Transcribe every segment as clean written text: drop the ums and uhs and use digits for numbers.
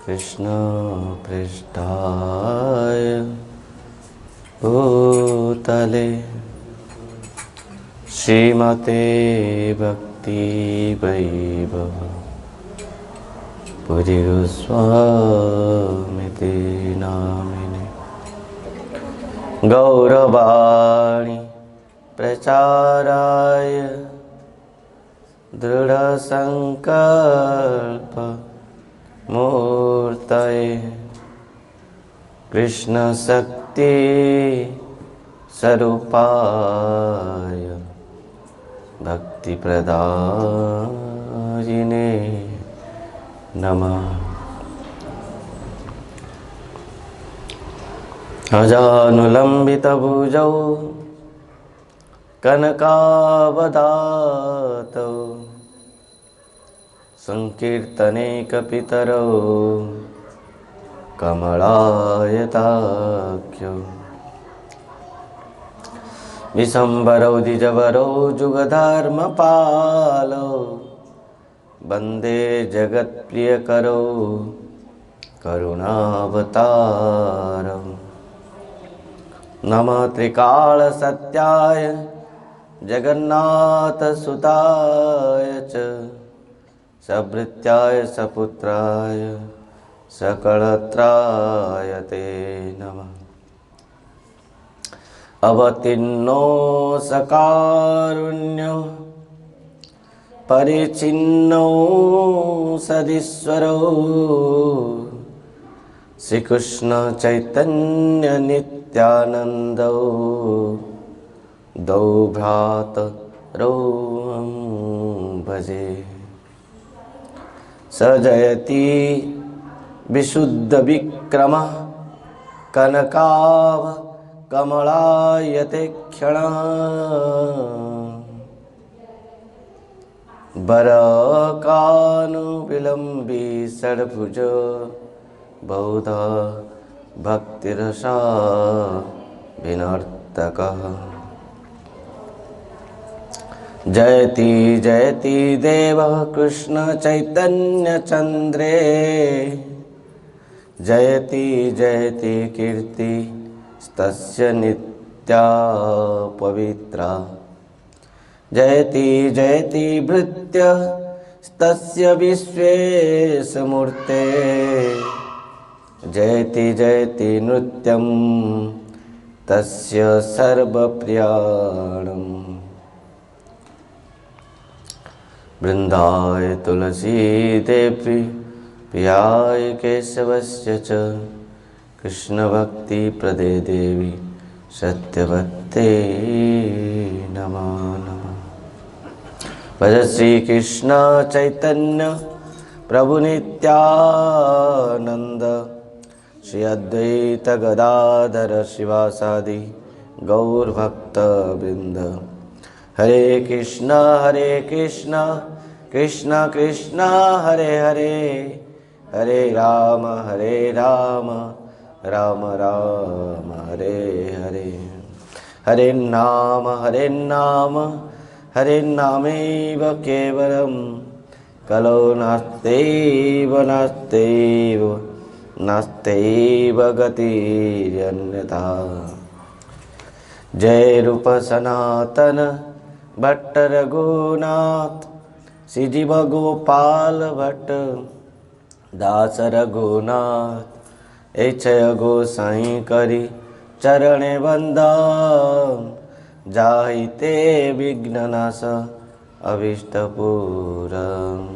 कृष्ण पृष्ठाय भूतले श्रीमते भक्ति वैभव पुरी गोस्वामिते नामिने गौरवाणी प्रचाराय दृढ़ संकल्प मूर्तये कृष्ण शक्ति स्वरूपाय भक्ति प्रदायिने नमः। अजानुलंबित भुजौ कनकावदातौ संकीर्तने कपितरौ कमलायताख्यौ विशंबरौ द्विजवरौ जुगधर्मपालौ वन्दे जगत्प्रियकरौ करुणावतारौ नमः त्रिकालसत्याय जगन्नाथसुताय च सभृत्याय सपुत्राय सकलत्राय ते नमः। अवतीर्णो सकारुण्यो परिचिन्नो सदीश्वरो श्रीकृष्ण चैतन्य नित्यानन्दो दौ भ्रातरौ भजे। स जयति विशुद्ध विक्रमः कनकाव कमलायते क्षणः बरकानुविलम्बी षड्भुज बहुधा भक्तिरसा विनर्तकः जयति जयति देवः कृष्ण चैतन्य चन्द्रे जयति जयति कीर्ति तस्य नित्या पवित्रा जयति जयति भृत्य तस्य विश्वेशमूर्ते जयति जयति नृत्यं तस्य सर्वप्रियाणम् वृन्दाय तुलसी देवी प्रियाय केशवस्य च कृष्ण भक्ति प्रदे देवी सत्यवत्ते नमः नमः। भज श्री कृष्ण चैतन्य प्रभु नित्यानंद श्री अद्वैत गदाधर शिवासादि गौर भक्त वृंद। हरे कृष्ण कृष्ण कृष्ण हरे हरे हरे राम राम राम हरे हरे। हरे नामेव केवलम कलो नास्त्यैव गतिरन्यथा। जय रूप सनातन भट्ट रघुनाथ श्रीजीव गोपाल भट्ट दास रघुनाथ ऐच्छय गोसाई करी चरणे वंदा जाहिते विघ्ननाश अभीष्टपूरम्।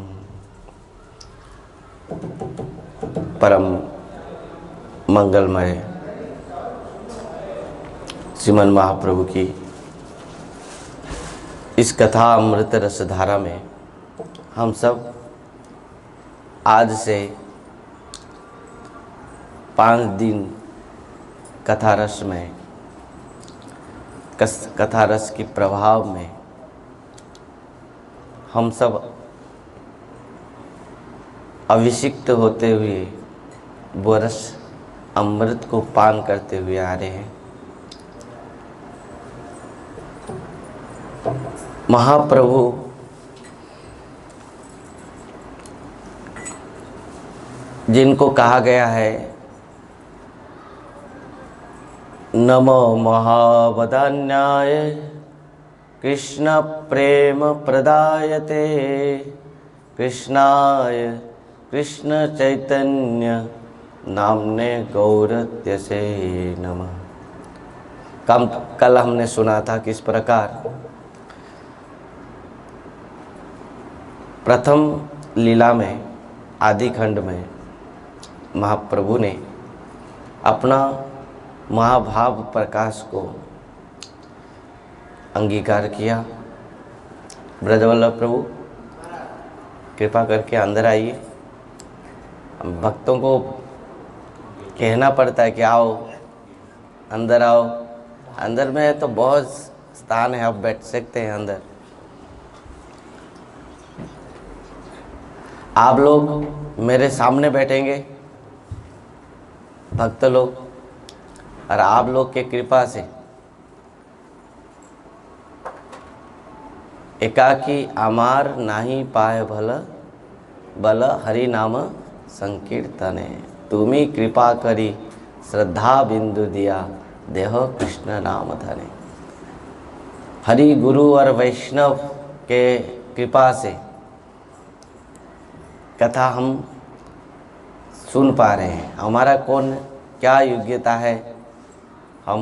परम मंगलमय श्रीमन महाप्रभु की इस कथा अमृत रस धारा में हम सब आज से 5 दिन कथा रस में कथा रस के प्रभाव में हम सब अभिषिक्त होते हुए वो रस अमृत को पान करते हुए आ रहे हैं। महाप्रभु जिनको कहा गया है नमो महावदान्याय कृष्ण प्रेम प्रदायते कृष्णाय कृष्ण चैतन्य नामने गौरत्यसे नमः। कल हमने सुना था किस प्रकार प्रथम लीला में आदि खंड में महाप्रभु ने अपना महाभाव प्रकाश को अंगीकार किया। ब्रजवल्लभ प्रभु कृपा करके अंदर आइए। हम भक्तों को कहना पड़ता है कि आओ अंदर आओ। अंदर में तो बहुत स्थान है, आप बैठ सकते हैं अंदर। आप लोग मेरे सामने बैठेंगे भक्त लोग, और आप लोग के कृपा से एकाकी आमार नाही पाए भल बल हरि नाम संकीर्तने तुम्ही कृपा करी श्रद्धा बिंदु दिया देह कृष्ण नाम धने। हरि गुरु और वैष्णव के कृपा से कथा हम सुन पा रहे हैं। हमारा कौन क्या योग्यता है, हम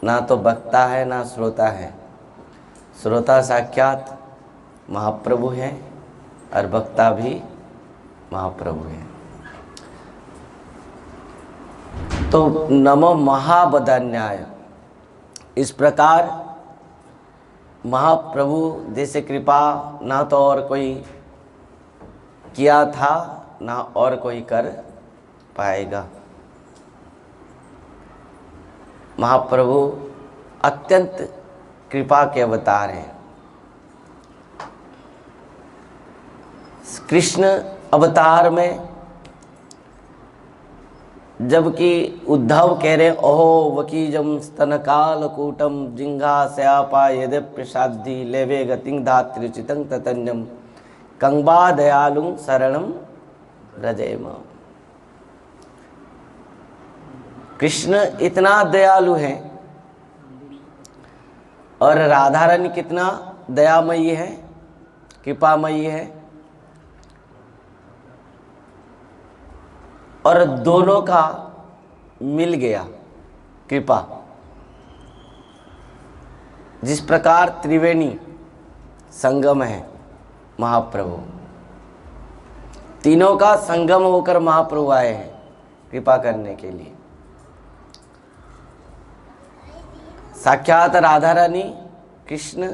ना तो वक्ता है ना श्रोता है। श्रोता साक्षात महाप्रभु हैं और वक्ता भी महाप्रभु हैं। तो नमो महावदान्याय, इस प्रकार महाप्रभु जैसे कृपा ना तो और कोई किया था ना और कोई कर पाएगा। महाप्रभु अत्यंत कृपा के अवतार हैं। कृष्ण अवतार में जबकि उद्धव कह रहे ओहो वकीजम स्तनकाल कूटम जिंघा स्यापा यदि प्रसादी लेवे गतिं धात्रिचितं ततन्यम कंबा दयालुं शरणं व्रजेम। कृष्ण इतना दयालु है और राधा रानी कितना दयामयी है, कृपामयी है, और दोनों का मिल गया कृपा। जिस प्रकार त्रिवेणी संगम है महाप्रभु, तीनों का संगम होकर महाप्रभु आए हैं कृपा करने के लिए। साक्षात राधा रानी कृष्ण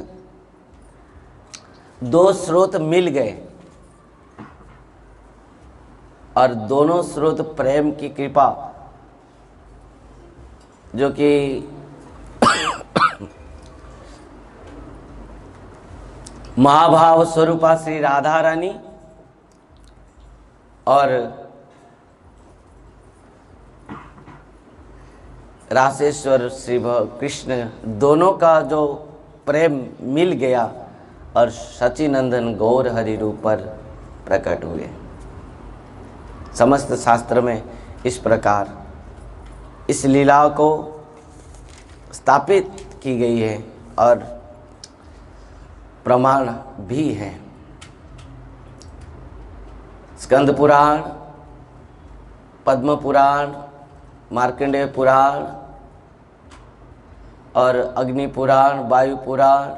दो स्रोत मिल गए और दोनों स्रोत प्रेम की कृपा जो कि महाभाव स्वरूपा श्री राधा रानी और रासेश्वर श्री कृष्ण, दोनों का जो प्रेम मिल गया और सचिनंदन गौर हरि रूप पर प्रकट हुए। समस्त शास्त्र में इस प्रकार इस लीला को स्थापित की गई है और प्रमाण भी हैं। स्कंद पुराण, पद्म पुराण, मार्कंडेय पुराण और अग्नि पुराण, वायु पुराण,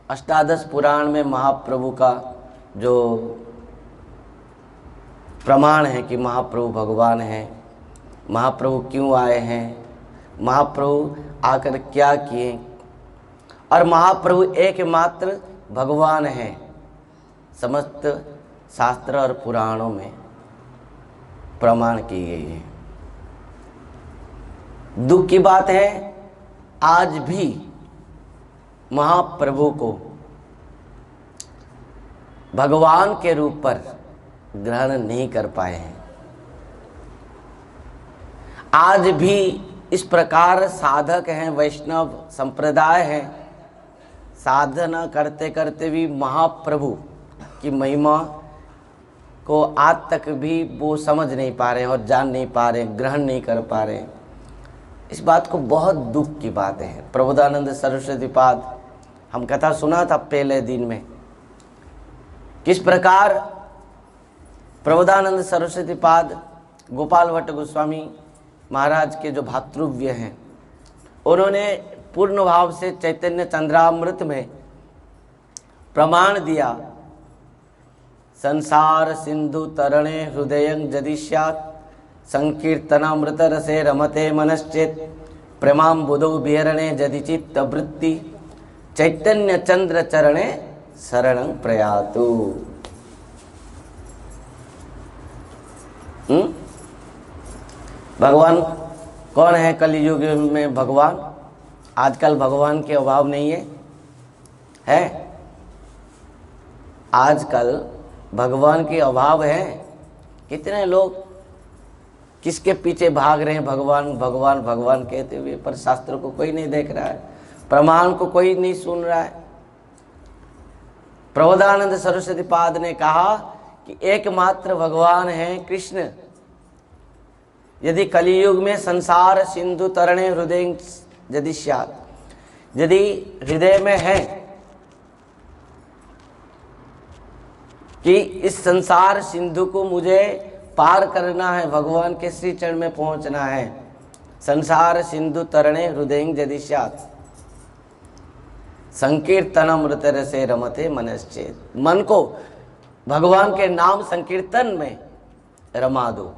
अष्टादश पुराण में महाप्रभु का जो प्रमाण है कि महाप्रभु भगवान हैं, महाप्रभु क्यों आए हैं, महाप्रभु आकर क्या किए, और महाप्रभु एकमात्र भगवान हैं। समस्त शास्त्र और पुराणों में प्रमाण की गई है। दुख की बात है आज भी महाप्रभु को भगवान के रूप पर ग्रहण नहीं कर पाए हैं। आज भी इस प्रकार साधक हैं, वैष्णव संप्रदाय है, साधना करते करते भी महाप्रभु की महिमा को आज तक भी वो समझ नहीं पा रहे हैं और जान नहीं पा रहे हैं, ग्रहण नहीं कर पा रहे हैं। इस बात को बहुत दुख की बात है। प्रबोधानंद सरस्वती पाद, हम कथा सुना था पहले दिन में, किस प्रकार प्रबोधानंद सरस्वती पाद गोपाल भट्ट गोस्वामी महाराज के जो भातृव्य हैं, उन्होंने पूर्ण भाव से चैतन्य चंद्रामृत में प्रमाण दिया, संसार सिंधु तरणे हृदय यदि स्यात् संकीर्तनामृत रसे रमते मनश्चेत प्रेमाम बुधो विहरणे यदि चित्तवृत्ति चैतन्य चंद्र चरणे शरणं प्रयातु। भगवान कौन है कलयुग में? भगवान। आजकल भगवान के अभाव नहीं है? आजकल भगवान के अभाव है। कितने लोग किसके पीछे भाग रहे हैं, भगवान भगवान भगवान कहते हुए, पर शास्त्र को कोई नहीं देख रहा है, प्रमाण को कोई नहीं सुन रहा है। प्रबोधानंद सरस्वती पाद ने कहा कि एकमात्र भगवान है कृष्ण। यदि कलियुग में संसार सिंधु तरणे हृदय यदि स्यात्, यदि हृदय में है कि इस संसार सिंधु को मुझे पार करना है, भगवान के श्री चरण में पहुंचना है, संसार सिंधु तरणे हृदय यदि स्यात् संकीर्तनामृत रसे रमते मनश्चेत, मन को भगवान के नाम संकीर्तन में रमा दो।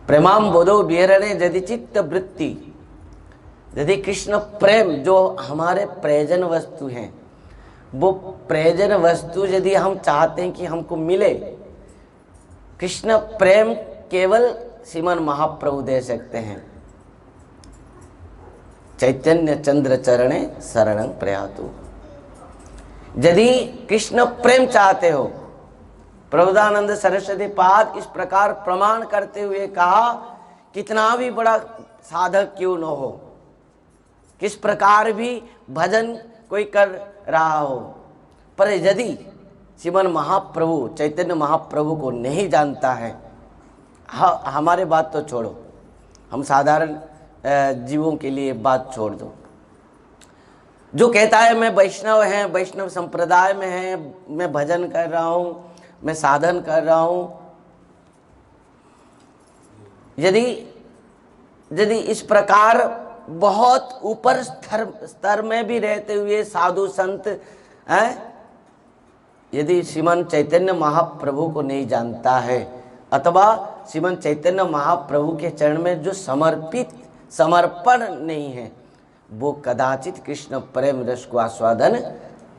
प्रेमाम बोधो विहरणे यदि चित्त वृत्ति, यदि कृष्ण प्रेम जो हमारे प्रयोजन वस्तु हैं, वो प्रयोजन वस्तु यदि हम चाहते हैं कि हमको मिले, कृष्ण प्रेम केवल श्रीमन महाप्रभु दे सकते हैं। चैतन्य चंद्र चरणे शरणं प्रयातु। यदि कृष्ण प्रेम चाहते हो, प्रबोधानंद सरस्वती पाद इस प्रकार प्रमाण करते हुए कहा, कितना भी बड़ा साधक क्यों न हो, किस प्रकार भी भजन कोई कर रहा हो, पर यदि श्रीमन महाप्रभु चैतन्य महाप्रभु को नहीं जानता है, हमारे बात तो छोड़ो, हम साधारण जीवों के लिए बात छोड़ दो। जो कहता है मैं वैष्णव है, वैष्णव संप्रदाय में है, मैं भजन कर रहा हूँ, मैं साधन कर रहा हूँ, यदि इस प्रकार बहुत ऊपर स्तर में भी रहते हुए साधु संत हैं, यदि श्रीमन चैतन्य महाप्रभु को नहीं जानता है, अथवा श्रीमन चैतन्य महाप्रभु के चरण में जो समर्पण नहीं है, वो कदाचित कृष्ण प्रेम रस को आस्वादन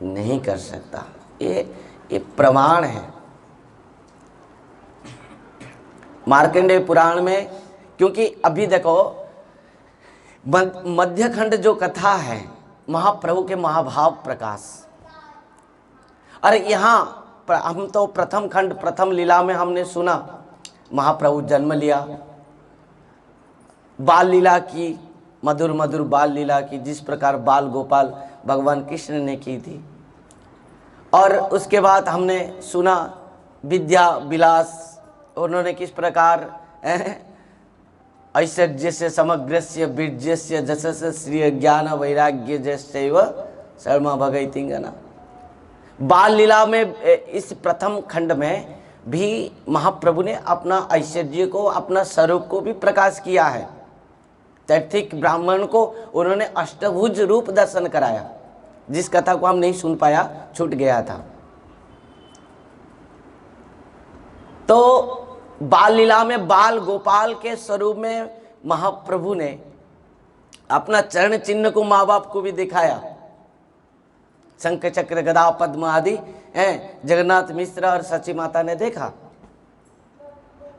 नहीं कर सकता। ये प्रमाण है। मार्कंडेय पुराण में, क्योंकि अभी देखो मध्य खंड जो कथा है महाप्रभु के महाभाव प्रकाश, अरे यहाँ हम तो प्रथम खंड प्रथम लीला में हमने सुना महाप्रभु जन्म लिया, बाल लीला की, मधुर मधुर बाल लीला की, जिस प्रकार बाल गोपाल भगवान कृष्ण ने की थी। और उसके बाद हमने सुना विद्या विलास, उन्होंने किस प्रकार ऐश्वर्य से समग्रस्य बीर्यस्य जसस्य श्री ज्ञान वैराग्य जैसैव शर्मा भगैतिंगना। बाल लीला में इस प्रथम खंड में भी महाप्रभु ने अपना ऐश्वर्य को, अपना स्वरूप को भी प्रकाश किया है। तैर्थिक ब्राह्मण को उन्होंने अष्टभुज रूप दर्शन कराया, जिस कथा को हम नहीं सुन पाया, छूट गया था। तो बाल लीला में बाल गोपाल के स्वरूप में महाप्रभु ने अपना चरण चिन्ह को माँ बाप को भी दिखाया। शंख चक्र गदा पद्म आदि जगन्नाथ मिश्र और सची माता ने देखा।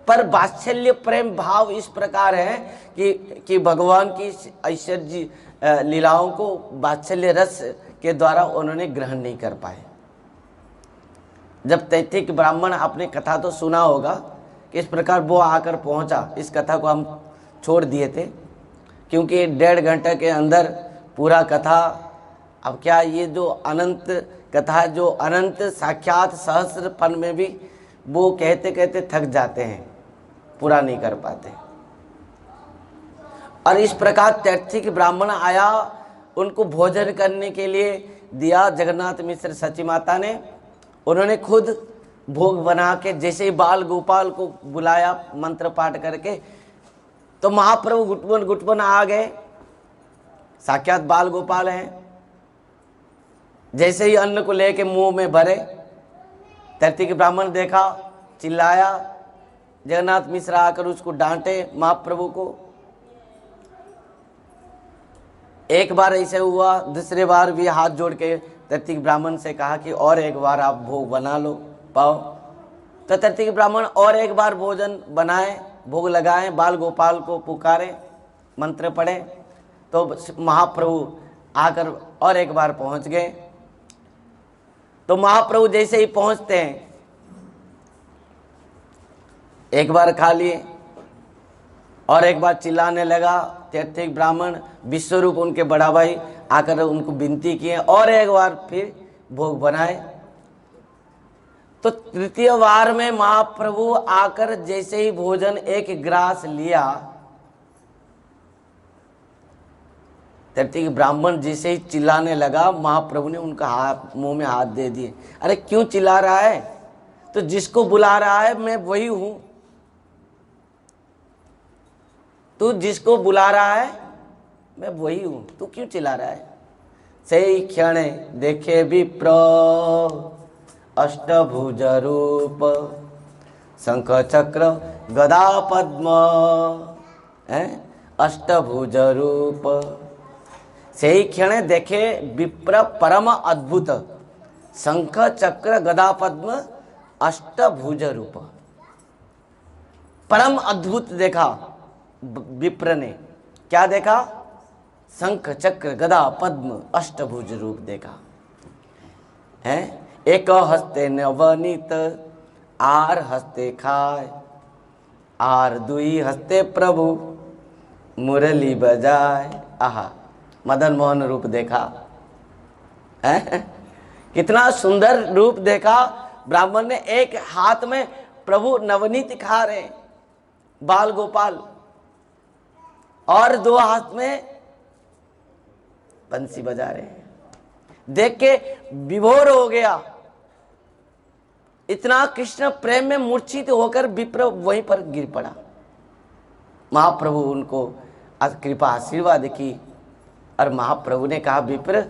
पर वात्सल्य प्रेम भाव इस प्रकार है कि भगवान की ऐश्वर्य लीलाओं को वात्सल्य रस के द्वारा उन्होंने ग्रहण नहीं कर पाए। जब तैत्तिक ब्राह्मण, आपने कथा तो सुना होगा कि इस प्रकार वो आकर पहुंचा, इस कथा को हम छोड़ दिए थे क्योंकि 1.5 घंटे के अंदर पूरा कथा, अब क्या ये जो अनंत कथा जो अनंत साक्षात सहस्र फन में भी वो कहते कहते थक जाते हैं, पूरा नहीं कर पाते। और इस प्रकार तैर्थिक ब्राह्मण आया, उनको भोजन करने के लिए दिया जगन्नाथ मिश्र सची माता ने। उन्होंने खुद भोग बना के, जैसे ही बाल गोपाल को बुलाया मंत्र पाठ करके, तो महाप्रभु गुटबन गुटबन आ गए, साक्षात बाल गोपाल हैं। जैसे ही अन्न को लेके मुंह में भरे, तैर्थिक ब्राह्मण देखा, चिल्लाया, जगन्नाथ मिश्र आकर उसको डांटे महाप्रभु को। एक बार ऐसे हुआ, दूसरे बार भी हाथ जोड़ के तैर्थिक ब्राह्मण से कहा कि और एक बार आप भोग बना लो पाओ। तो तैर्थिक ब्राह्मण और एक बार भोजन बनाए, भोग लगाए, बाल गोपाल को पुकारे, मंत्र पढ़े। तो महाप्रभु आकर और एक बार पहुंच गए। तो महाप्रभु जैसे ही पहुंचते हैं, एक बार खा लिए और एक बार चिल्लाने लगा। तैर्थिक ब्राह्मण विश्वरूप उनके बड़ा भाई आकर उनको विनती किए और एक बार फिर भोग बनाए। तो तृतीय बार में महाप्रभु आकर जैसे ही भोजन एक ग्रास लिया, तैर्थिक ब्राह्मण जैसे ही चिल्लाने लगा, महाप्रभु ने उनका हाथ मुंह में हाथ दे दिए। अरे क्यों चिल्ला रहा है? तो जिसको बुला रहा है मैं वही हूं। तू जिसको बुला रहा है मैं वही हूं, तू क्यों चिल्ला रहा है? सही क्षण देखे विप्र अष्टभुज रूप, शंख चक्र गदा पद्म, अष्टभुज रूप। सही क्षण देखे विप्र परम अद्भुत, शंख चक्र गदा पद्म अष्टभुज रूप। परम अद्भुत देखा विप्र ने। क्या देखा? शंख चक्र गदा पद्म अष्टभुज रूप देखा है। एक हस्ते नवनीत आर हस्ते खाए, आर दुई हस्ते प्रभु मुरली बजाए। आहा, मदन मोहन रूप देखा है? कितना सुंदर रूप देखा ब्राह्मण ने। एक हाथ में प्रभु नवनीत खा रहे बाल गोपाल, और दो हाथ में बंसी बजा रहे हैं। देख के विभोर हो गया। इतना कृष्ण प्रेम में मूर्छित होकर विप्र वहीं पर गिर पड़ा। महाप्रभु उनको कृपा आशीर्वाद की और महाप्रभु ने कहा, विप्र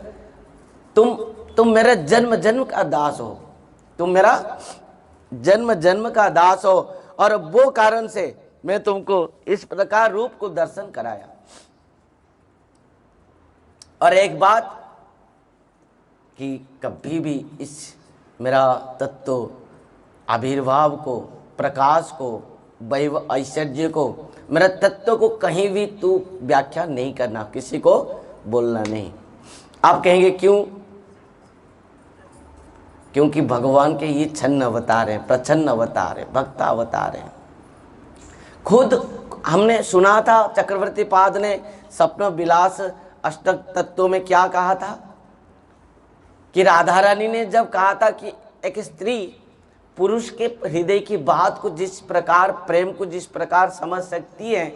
तुम मेरा जन्म जन्म का दास हो, तुम मेरा जन्म जन्म का दास हो, और वो कारण से मैं तुमको इस प्रकार रूप को दर्शन कराया। और एक बात कि कभी भी इस मेरा तत्व आविर्भाव को, प्रकाश को, वैभव ऐश्वर्य को, मेरा तत्व को कहीं भी तू व्याख्या नहीं करना, किसी को बोलना नहीं। आप कहेंगे क्यों? क्योंकि भगवान के ये छन्न अवतार हैं, प्रछन्न अवतार हैं, भक्त अवतार हैं। खुद हमने सुना था चक्रवर्ती पाद ने स्वप्न विलास अष्टक तत्वों में क्या कहा था कि राधा रानी ने जब कहा था कि एक स्त्री पुरुष के हृदय की बात को जिस प्रकार, प्रेम को जिस प्रकार समझ सकती है,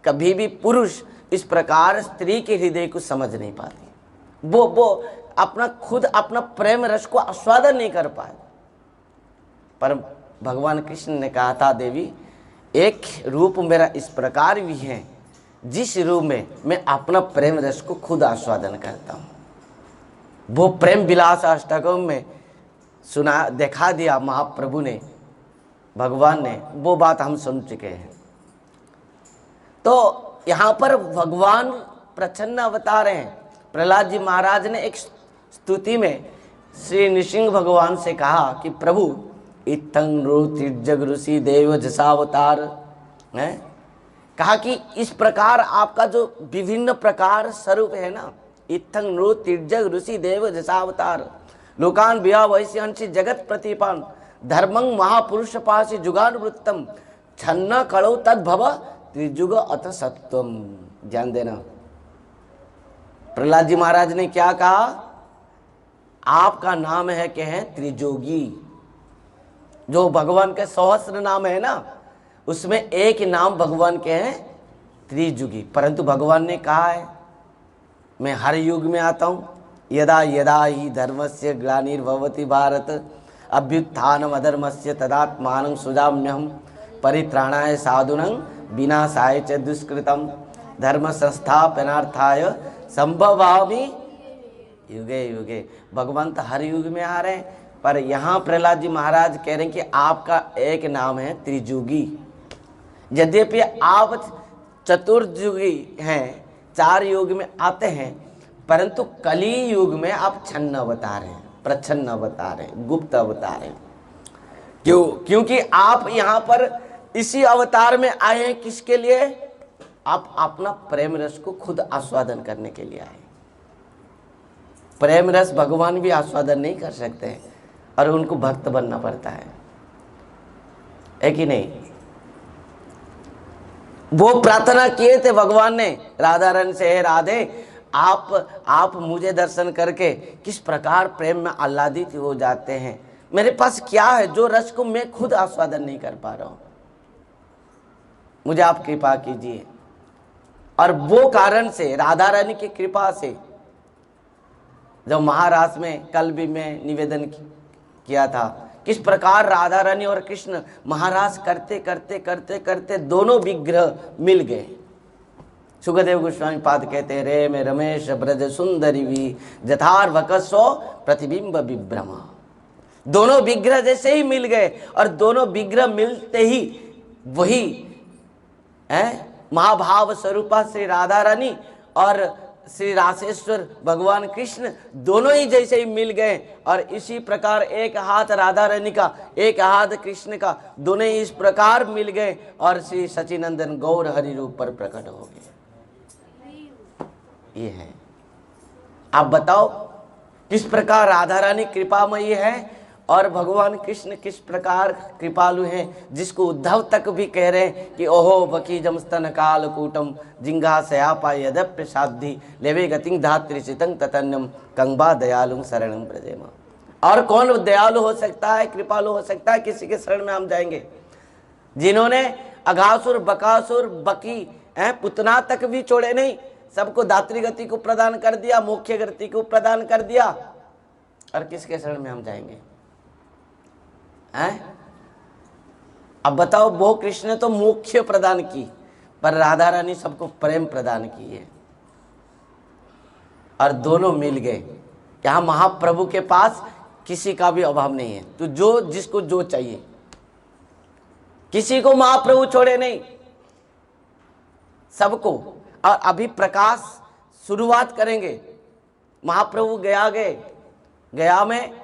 कभी भी पुरुष इस प्रकार स्त्री के हृदय को समझ नहीं पाती। वो अपना खुद अपना प्रेम रस को आस्वादन नहीं कर पाए। पर भगवान कृष्ण ने कहा था, देवी एक रूप मेरा इस प्रकार भी है जिस रूप में मैं अपना प्रेम रस को खुद आस्वादन करता हूँ। वो प्रेम विलास अष्टकम में सुना, देखा दिया महाप्रभु ने, भगवान ने, वो बात हम सुन चुके हैं। तो यहाँ पर भगवान प्रसन्न अवतार हैं। प्रहलाद जी महाराज ने एक स्तुति में श्री नृसिंह भगवान से कहा कि प्रभु इत्थं ऋषि ऋषि देव जसावतार है। कहा कि इस प्रकार आपका जो विभिन्न प्रकार स्वरूप है ना, इत्थं ऋषि देव जसावतार लोकान विया वैश्य अंशी जगत प्रतिपान धर्मं महापुरुष पासी जुगानुवृत्तम छन्न कड़ो तद भव त्रिजुग अथ सत्वम। ध्यान देना, प्रहलाद जी महाराज ने क्या कहा आपका नाम है क्या है? त्रिजोगी। जो भगवान के सहस्र नाम है ना, उसमें एक नाम भगवान के हैं त्रिजुगी। परंतु भगवान ने कहा है मैं हर युग में आता हूँ। यदा यदा ही धर्मस्य ग्लानिर्भवति भारत अभ्युत्थानम अधर्मस्य तदात्मानं सृजाम्यहम् परित्राणाय साधूनां विनाशाय च दुष्कृतम् धर्म संस्थापनार्थाय संभवामि युगे युगे। भगवान तो हर युग में आ रहे हैं, पर यहाँ प्रहलाद जी महाराज कह रहे हैं कि आपका एक नाम है त्रिजुगी। यद्यपि आप चतुर्युगी हैं, 4 युग में आते हैं, परंतु कली युग में आप छन्न अवतार हैं, प्रच्छन्न अवतार हैं, गुप्त अवतार हैं। क्यों? क्योंकि आप यहाँ पर इसी अवतार में आए हैं। किसके लिए? आप अपना प्रेम रस को खुद आस्वादन करने के लिए आए। प्रेम रस भगवान भी आस्वादन नहीं कर सकते हैं और उनको भक्त बनना पड़ता है कि नहीं? वो प्रार्थना किए थे भगवान ने राधा रानी से, हे राधे आप मुझे दर्शन करके किस प्रकार प्रेम में आह्लादित हो जाते हैं। मेरे पास क्या है जो रस को मैं खुद आस्वादन नहीं कर पा रहा हूं, मुझे आप कृपा कीजिए। और वो कारण से, राधा रानी की कृपा से, जब महाराज में कल भी मैं निवेदन किया था किस प्रकार राधा रानी और कृष्ण महाराज करते करते करते करते दोनों विग्रह मिल गए। सुखदेव गोस्वामी पाद कहते हैं, रे में रमेश ब्रज सुंदरी भी जथार वकसो प्रतिबिंब विभ्रमा। दोनों विग्रह जैसे ही मिल गए और दोनों विग्रह मिलते ही वही है महाभाव स्वरूपा श्री राधा रानी और श्री रासेश्वर भगवान कृष्ण दोनों ही जैसे ही मिल गए। और इसी प्रकार एक हाथ राधा रानी का, एक हाथ कृष्ण का, दोनों ही इस प्रकार मिल गए और श्री सचिनंदन गौर हरि रूप पर प्रकट हो गए। ये है। आप बताओ किस प्रकार राधा रानी कृपामयी है और भगवान कृष्ण किस प्रकार कृपालु हैं, जिसको उद्धव तक भी कह रहे हैं कि ओहो बकीजम स्तन काल कूटम जिंगा सयापा यद्यप्य शाब्दी लेवे गतिं धात्री चितं ततन्यम कंबा दयालु शरणं ब्रजेम। और कौन दयालु हो सकता है, कृपालु हो सकता है? किसी के शरण में हम जाएंगे जिन्होंने अघासुर बकासुर बकी पुतना तक भी छोड़े नहीं, सबको दात्री गति को प्रदान कर दिया, मोक्ष गति को प्रदान कर दिया। और किसके शरण में हम जाएंगे? अब बताओ, वो कृष्ण ने तो मोक्ष प्रदान की, पर राधा रानी सबको प्रेम प्रदान की है और दोनों मिल गए। यहाँ महाप्रभु के पास किसी का भी अभाव नहीं है। तो जो जिसको जो चाहिए, किसी को महाप्रभु छोड़े नहीं, सबको। और अभी प्रकाश शुरुआत करेंगे। महाप्रभु गया में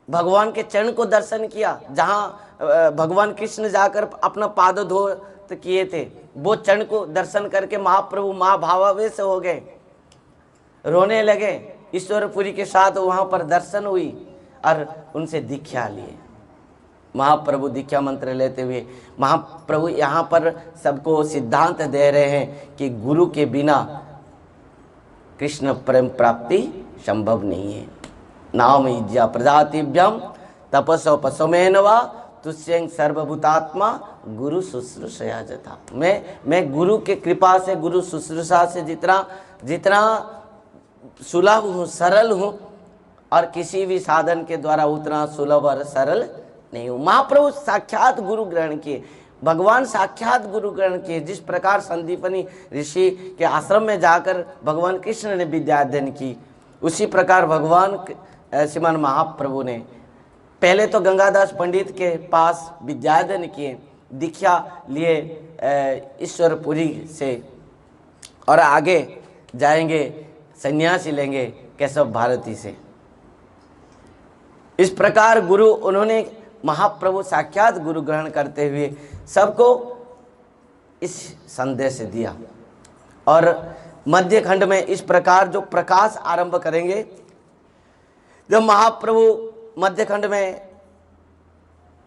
भगवान के चरण को दर्शन किया, जहाँ भगवान कृष्ण जाकर अपना पाद धोत किए थे, वो चरण को दर्शन करके महाप्रभु महाभावावेश हो गए, रोने लगे। ईश्वरपुरी के साथ वहाँ पर दर्शन हुई और उनसे दीक्षा लिए। महाप्रभु दीक्षा मंत्र लेते हुए महाप्रभु यहाँ पर सबको सिद्धांत दे रहे हैं कि गुरु के बिना कृष्ण प्रेम प्राप्ति संभव नहीं है। नाम इज्जा प्रजातिभ्यम तपसो पशुमेन वा तुष्यं सर्वभूतात्मा गुरु शुश्रूषया जथा। मैं गुरु के कृपा से, गुरु शुश्रूषा से जितना सुलभ हूँ, सरल हूँ, और किसी भी साधन के द्वारा उतना सुलभ और सरल नहीं हूँ। महाप्रभु साक्षात गुरु ग्रहण किए, भगवान साक्षात गुरु ग्रहण किए। जिस प्रकार संदीपनी ऋषि के आश्रम में जाकर भगवान कृष्ण ने विद्या अध्ययन की, उसी प्रकार भगवान श्रीमान महाप्रभु ने पहले तो गंगादास पंडित के पास विद्याध्ययन किए, दीक्षा लिए ईश्वरपुरी से, और आगे जाएंगे सन्यासी लेंगे केशव भारती से। इस प्रकार गुरु उन्होंने महाप्रभु साक्षात गुरु ग्रहण करते हुए सबको इस संदेश दिया। और मध्य खंड में इस प्रकार जो प्रकाश आरंभ करेंगे, जब महाप्रभु मध्य खंड में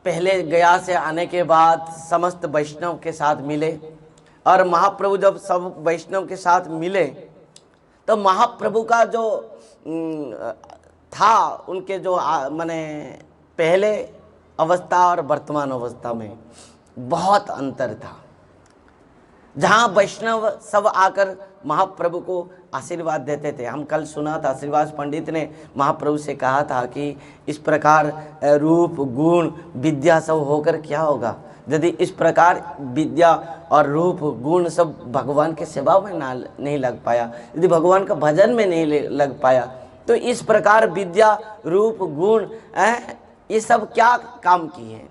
पहले गया से आने के बाद समस्त वैष्णव के साथ मिले, और महाप्रभु जब सब वैष्णव के साथ मिले तो महाप्रभु का जो था उनके जो माने पहले अवस्था और वर्तमान अवस्था में बहुत अंतर था। जहाँ वैष्णव सब आकर महाप्रभु को आशीर्वाद देते थे। हम कल सुना था, श्रीवास पंडित ने महाप्रभु से कहा था कि इस प्रकार रूप गुण विद्या सब होकर क्या होगा, यदि इस प्रकार विद्या और रूप गुण सब भगवान के सेवा में नहीं लग पाया, यदि भगवान का भजन में नहीं लग पाया, तो इस प्रकार विद्या रूप गुण ये सब क्या काम किए हैं।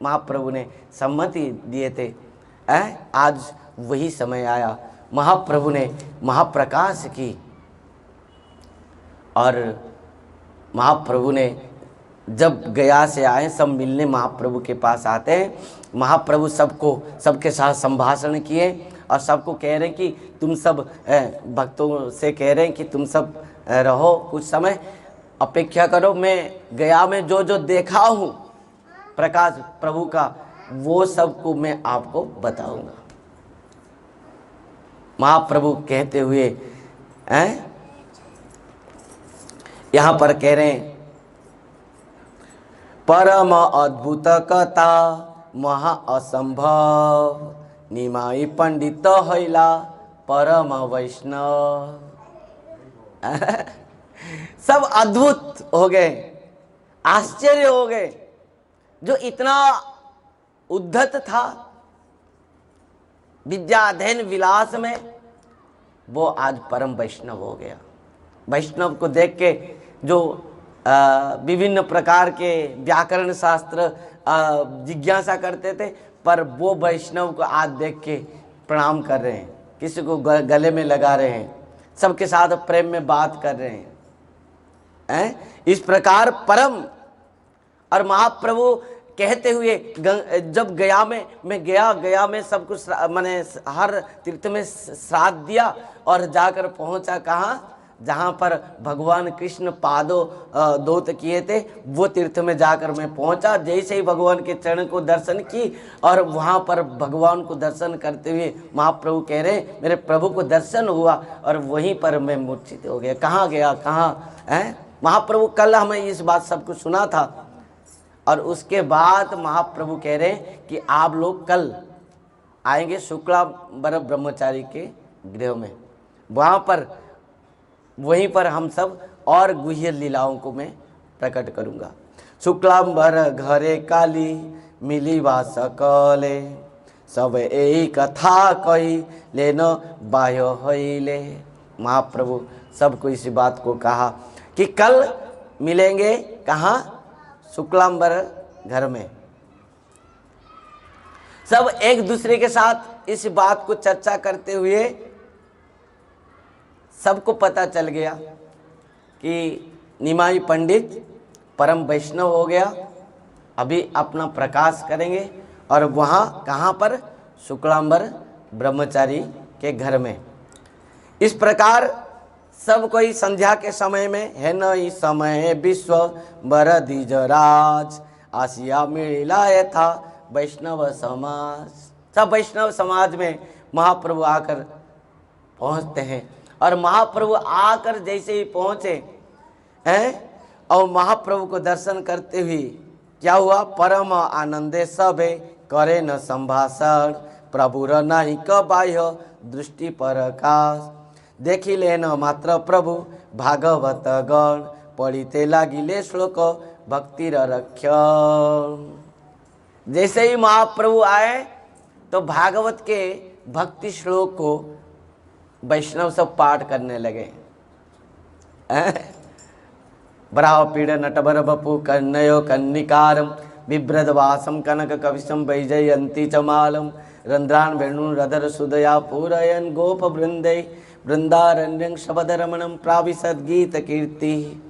महाप्रभु ने सम्मति दिए थे। आज वही समय आया, महाप्रभु ने महाप्रकाश की, और महाप्रभु ने जब गया से आए, सब मिलने महाप्रभु के पास आते हैं। महाप्रभु सबके साथ संभाषण किए और सबको कह रहे हैं कि तुम सब भक्तों से कह रहे हैं कि तुम सब रहो, कुछ समय अपेक्षा करो, मैं गया में जो जो देखा हूँ प्रकाश प्रभु का, वो सब को मैं आपको बताऊंगा। महाप्रभु कहते हुए यहाँ पर कह रहे हैं, परम अद्भुत कथा महा असंभव, निमाई पंडित हैला परम वैष्णव। सब अद्भुत हो गए, आश्चर्य हो गए। जो इतना उद्धत था विद्या अध्ययन विलास में, वो आज परम वैष्णव हो गया। वैष्णव को देख के जो विभिन्न प्रकार के व्याकरण शास्त्र जिज्ञासा करते थे, पर वो वैष्णव को आज देख के प्रणाम कर रहे हैं, किसी को गले में लगा रहे हैं, सबके साथ प्रेम में बात कर रहे हैं। इस प्रकार परम। और महाप्रभु कहते हुए, जब गया में मैं गया में सब कुछ मैंने हर तीर्थ में श्राद्ध दिया और जाकर पहुंचा कहाँ, जहाँ पर भगवान कृष्ण पादों दोत किए थे, वो तीर्थ में जाकर मैं पहुंचा। जैसे ही भगवान के चरण को दर्शन की और वहाँ पर भगवान को दर्शन करते हुए महाप्रभु कह रहे हैं, मेरे प्रभु को दर्शन हुआ और वहीं पर मैं मूर्छित हो गया। कहाँ गया, कहाँ है महाप्रभु। कल हमें इस बात सब कुछ सुना था। और उसके बाद महाप्रभु कह रहे हैं कि आप लोग कल आएंगे शुक्लांबर ब्रह्मचारी के गृह में, वहाँ पर वहीं पर हम सब और गुह्य लीलाओं को मैं प्रकट करूँगा। शुक्लांबर घरे काली मिली बा सकले, सब यही कथा कही लेनो बाह्य हईले। महाप्रभु सबको इसी बात को कहा कि कल मिलेंगे कहाँ, शुक्लांबर घर में। सब एक दूसरे के साथ इस बात को चर्चा करते हुए सबको पता चल गया कि निमाई पंडित परम वैष्णव हो गया, अभी अपना प्रकाश करेंगे। और वहाँ कहाँ पर, शुक्लांबर ब्रह्मचारी के घर में। इस प्रकार सब कोई संध्या के समय में है न इस समय विश्व बरदिजराज आसिया मिलाए था वैष्णव समाज। सब वैष्णव समाज में महाप्रभु आकर पहुंचते हैं। और महाप्रभु आकर जैसे ही पहुंचे हैं और महाप्रभु को दर्शन करते हुए क्या हुआ, परम आनंदे सबे करे न संभाषण, प्रभुर नहीं क बाह्य दृष्टि प्रकाश, देखी लेन मात्र प्रभु भागवत गण, पढ़िते लागिले श्लोक भक्ति रक्षण। जैसे ही महाप्रभु आए तो भागवत के भक्ति श्लोक को वैष्णव सब पाठ करने लगे। ब्राव पीड़ नटबर बपु कन्नयो कन्निकारम, बिभ्रदवासम कनक कविशम वैजयंती चमालम, रंध्रान वेणु रधर सुदया पूरयन गोप वृंदे, वृंदारण्यं शबद रमणम प्राविशद गीत कीर्ति।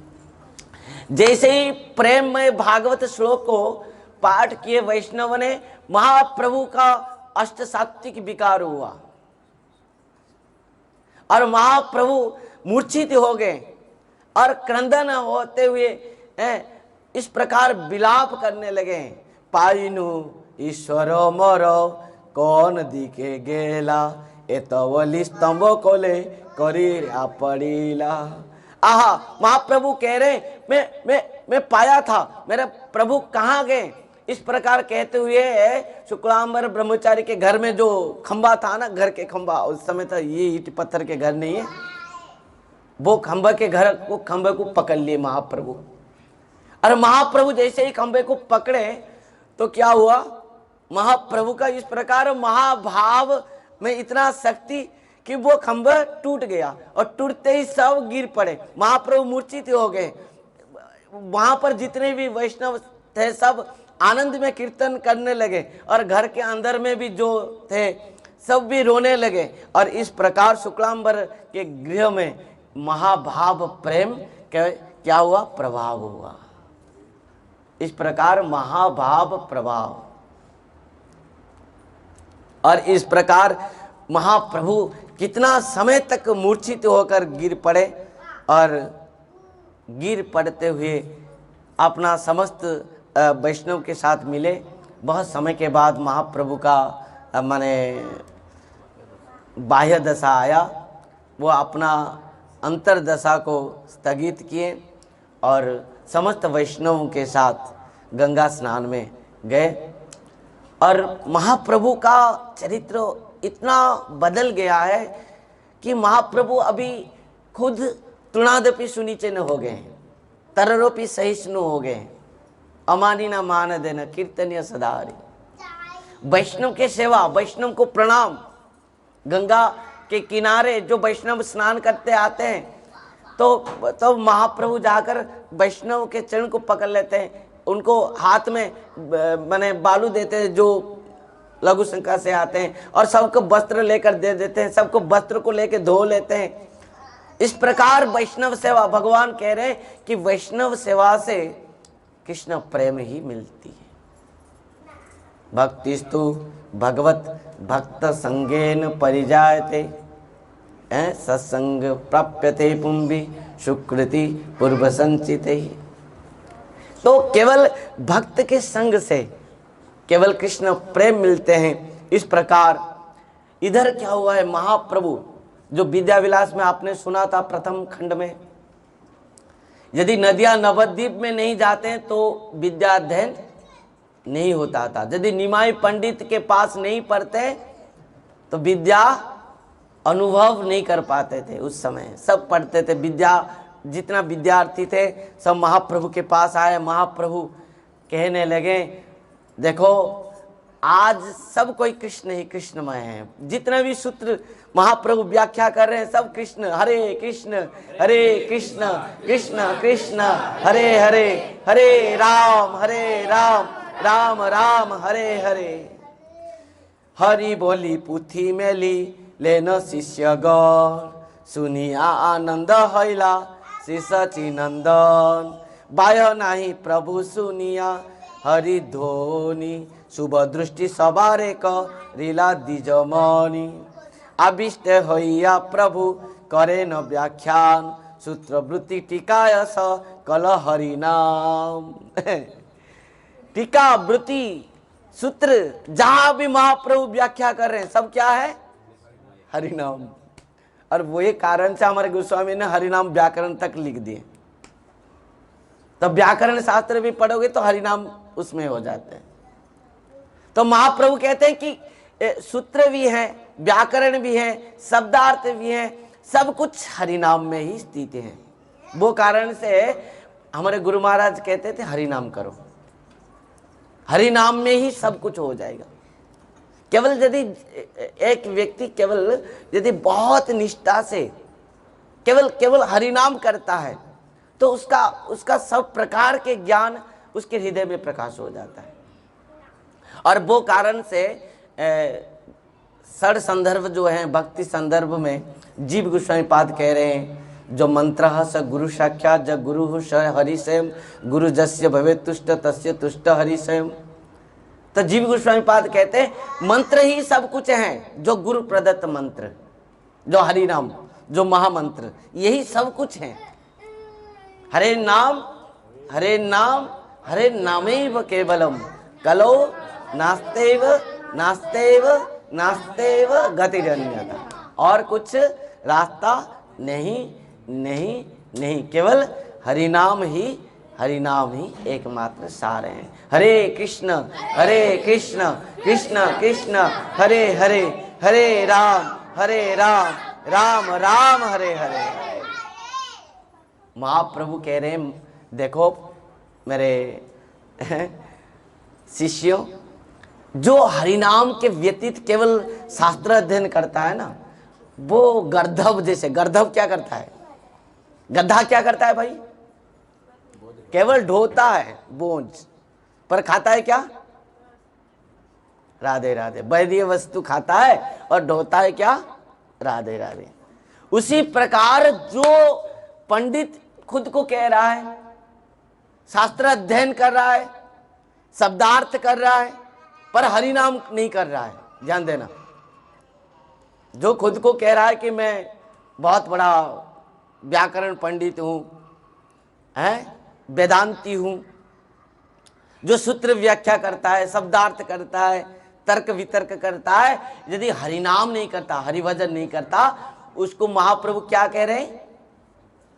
जैसे ही प्रेम में भागवत श्लोक को पाठ किए वैष्णव ने, महाप्रभु का अष्ट सात्विक विकार हुआ और महाप्रभु मूर्छित हो गए और क्रंदन होते हुए इस प्रकार विलाप करने लगे, पाइनु ईश्वरो मोरो कौन दिखे गेला, एतवली स्तंभ कोले करी पड़ीला। आहा, महाप्रभु कह रहे मैं पाया था, मेरे प्रभु कहाँ गए। इस प्रकार कहते हुए शुक्लांबर ब्रह्मचारी के घर में जो खंबा था ना, घर के खंबा, उस समय तो ये ईंट पत्थर के घर नहीं है, वो खंबा के घर को, खंबे को पकड़ लिए महाप्रभु। और महाप्रभु जैसे ही खंबे को पकड़े तो क्या हुआ, महाप्रभु का इस प्रकार महाभाव में इतना शक्ति कि वो खंबा टूट गया और टूटते ही सब गिर पड़े, महाप्रभु मूर्छित हो गए। वहां पर जितने भी वैष्णव थे सब आनंद में कीर्तन करने लगे और घर के अंदर में भी जो थे सब भी रोने लगे। और इस प्रकार शुक्लांबर के गृह में महाभाव प्रेम क्या हुआ, प्रभाव हुआ। इस प्रकार महाभाव प्रभाव, और इस प्रकार महाप्रभु कितना समय तक मूर्छित होकर गिर पड़े और गिर पड़ते हुए अपना समस्त वैष्णव के साथ मिले। बहुत समय के बाद महाप्रभु का माने बाह्य दशा आया, वो अपना अंतर दशा को स्थगित किए और समस्त वैष्णवों के साथ गंगा स्नान में गए। और महाप्रभु का चरित्र इतना बदल गया है कि महाप्रभु अभी खुद तृणादपि सुनिचे न हो गए, तररोपि सहिष्णु हो गए, अमानी न मान देना कीर्तनीय सदारी। वैष्णव के सेवा, वैष्णव को प्रणाम। गंगा के किनारे जो वैष्णव स्नान करते आते हैं तो महाप्रभु जाकर वैष्णव के चरण को पकड़ लेते हैं, उनको हाथ में माने बालू देते हैं जो लघु शंका से आते हैं, और सबको वस्त्र लेकर दे देते हैं, सबको वस्त्र को लेकर धो लेते हैं। इस प्रकार वैष्णव सेवा, भगवान कह रहे हैं कि वैष्णव सेवा से कृष्ण प्रेम ही मिलती है। भक्तिस्तु भगवत भक्त संगेन परिजायते, सत्संग प्राप्यते पुंभी सुकृति पूर्व संचिते। तो केवल भक्त के संग से केवल कृष्ण प्रेम मिलते हैं। इस प्रकार इधर क्या हुआ है, महाप्रभु जो विद्या विलास में आपने सुना था प्रथम खंड में, यदि नदियां नवद्वीप में नहीं जाते तो विद्या अध्ययन नहीं होता था। यदि निमाई पंडित के पास नहीं पढ़ते तो विद्या अनुभव नहीं कर पाते थे। उस समय सब पढ़ते थे, विद्या जितना विद्यार्थी थे सब महाप्रभु के पास आए। महाप्रभु कहने लगे, देखो आज सब कोई कृष्ण ही कृष्णमय है। जितने भी सूत्र महाप्रभु व्याख्या कर रहे हैं सब कृष्ण, हरे कृष्ण कृष्ण कृष्ण हरे हरे, हरे राम राम राम हरे हरे। हरि बोली पुथी मेली लेनो शिष्य गण, सुनिया आनंद हैला श्री सचिनंदन। बाह्य नाही प्रभु सुनिया हरि ध्वनि, शुभ दृष्टि सवार एक रीला द्विजमणि। आविष्ट होइया प्रभु करे न व्याख्यान, सूत्रवृत्ति टीकाय स कल हरि नाम। टीका वृत्ति सूत्र जहां भी महाप्रभु व्याख्या कर रहे हैं सब क्या है, हरि नाम। और वही कारण से हमारे गोस्वामी ने हरि नाम व्याकरण तक लिख दिए। तो व्याकरण शास्त्र भी पढ़ोगे तो हरि नाम उसमें हो जाते हैं। तो महाप्रभु कहते हैं कि सूत्र भी है, व्याकरण भी है, शब्दार्थ भी है, सब कुछ हरि नाम में ही स्थित है। वो कारण से हमारे गुरु महाराज कहते थे हरि नाम करो, हरि नाम में ही सब कुछ हो जाएगा। केवल यदि एक व्यक्ति केवल यदि बहुत निष्ठा से केवल हरि नाम करता है तो उसका सब प्रकार के ज्ञान उसके हृदय में प्रकाश हो जाता है। और वो कारण से षड संदर्भ जो है भक्ति संदर्भ में जीव गोस्वामी पाद कह रहे हैं, जो मंत्र स गुरु साक्षात ज गुरु स हरि स्वयं, गुरु जस्य भवे तुष्ट तस्य तुष्ट हरि स्वयं। तो जीव गोस्वामी पाद कहते हैं मंत्र ही सब कुछ है, जो गुरु प्रदत्त मंत्र, जो हरि नाम, जो महामंत्र, यही सब कुछ है। हरे नाम हरे नामेव केवलम, कलो नास्तेव नास्तेव नास्तेव गतिरन्यथा। और कुछ रास्ता नहीं नहीं, केवल हरिनाम ही एकमात्र सार है। हरे कृष्ण कृष्ण कृष्ण हरे हरे, हरे राम राम राम हरे हरे। महाप्रभु कह रहे हैं, देखो मेरे शिष्यों, जो हरिनाम के व्यतीत केवल शास्त्र अध्ययन करता है ना, वो गर्दभ जैसे, गर्दभ क्या करता है, गधा क्या करता है भाई, केवल ढोता है बोझ, पर खाता है क्या, राधे राधे, वैद्य वस्तु खाता है और ढोता है क्या, राधे राधे। उसी प्रकार जो पंडित खुद को कह रहा है, शास्त्र अध्ययन कर रहा है, शब्दार्थ कर रहा है, पर हरि नाम नहीं कर रहा है, ध्यान देना। जो खुद को कह रहा है कि मैं बहुत बड़ा व्याकरण पंडित हूं, वेदांती हूं, जो सूत्र व्याख्या करता है, शब्दार्थ करता है, तर्क वितर्क करता है, यदि हरिनाम नहीं करता, हरिभजन नहीं करता, उसको महाप्रभु क्या कह रहे हैं,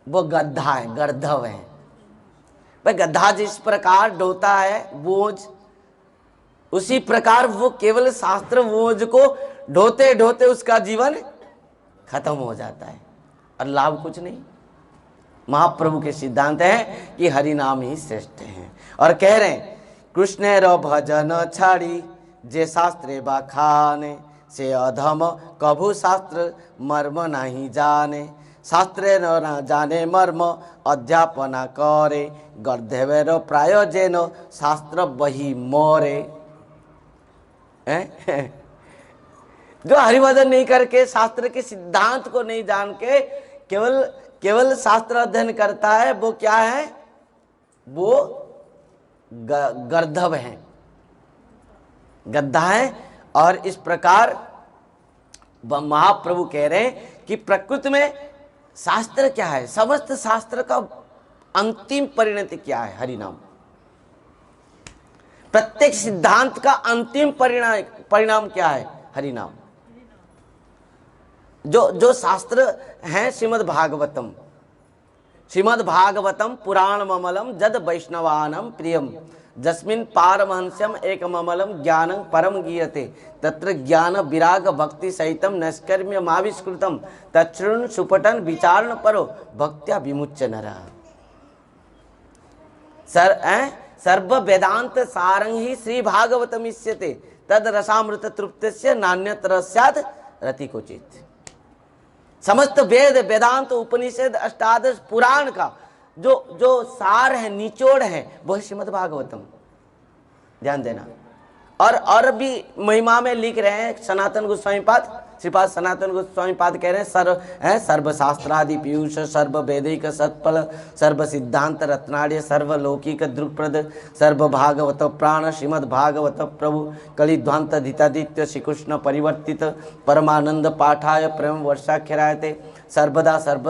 वो गधा है, गर्दभ है। भाई गधा जिस प्रकार ढोता है बोझ, उसी प्रकार वो केवल शास्त्र बोझ को ढोते ढोते उसका जीवन खत्म हो जाता है और लाभ कुछ नहीं। महाप्रभु के सिद्धांत है कि हरि नाम ही श्रेष्ठ है। और कह रहे हैं, कृष्ण रो भजन छाड़ी जे शास्त्रे बाखाने, से अधम कभु शास्त्र मर्म नहीं जाने, शास्त्रे न जाने मर्म अध्यापना करे, गर्धेवेर प्राय जेन शास्त्र बही मोरे। जो हरिभजन नहीं करके, शास्त्र के सिद्धांत को नहीं जान के केवल शास्त्र अध्ययन करता है, वो क्या है, वो गर्दभ है, गद्दा है। और इस प्रकार महाप्रभु कह रहे हैं कि प्रकृति में शास्त्र क्या है, समस्त शास्त्र का अंतिम परिणति क्या है, हरिनाम। प्रत्येक सिद्धांत का अंतिम परिणाम क्या है, हरिनाम। जो शास्त्र है श्रीमद् भागवतम पुराण ममलम जद वैष्णवानम प्रियम, जस्मिन् पारमहंस्यम एक ममलम ज्ञानं परम गीयते, तत्र ज्ञान विराग भक्ति सहितम नैष्कर्म्य माविष्कृतम, तच्छृणु सुपठन विचारण परो भक्त्या विमुच्य नरः। सर्व वेदांत सारं ही श्री भागवतम इष्यते, तद रसामृत तृप्तस्य नान्यत्र स्यात् रतिकोचित्। समस्त वेद वेदांत उपनिषद अष्टादश पुराण का जो सार है, निचोड़ है, वह श्रीमद् भागवतम। ध्यान देना। और भी महिमा में लिख रहे हैं सनातन गोस्वामी पाद, श्रीपाद सनातन गोस्वामी पाद कह रहे हैं, सर्व शास्त्रादि पीयूष, सर्व वैदिक सत्फल, सर्व सिद्धांत रत्नाढ़, सर्वलौकिक दृक्प्रद, सर्व भागवत प्राण, श्रीमद् भागवत प्रभु कलिध्वांत धितादित्य श्रीकृष्ण परिवर्तित परमानंद पाठाय प्रेम वर्षाख्यरायते, सर्वदा सर्व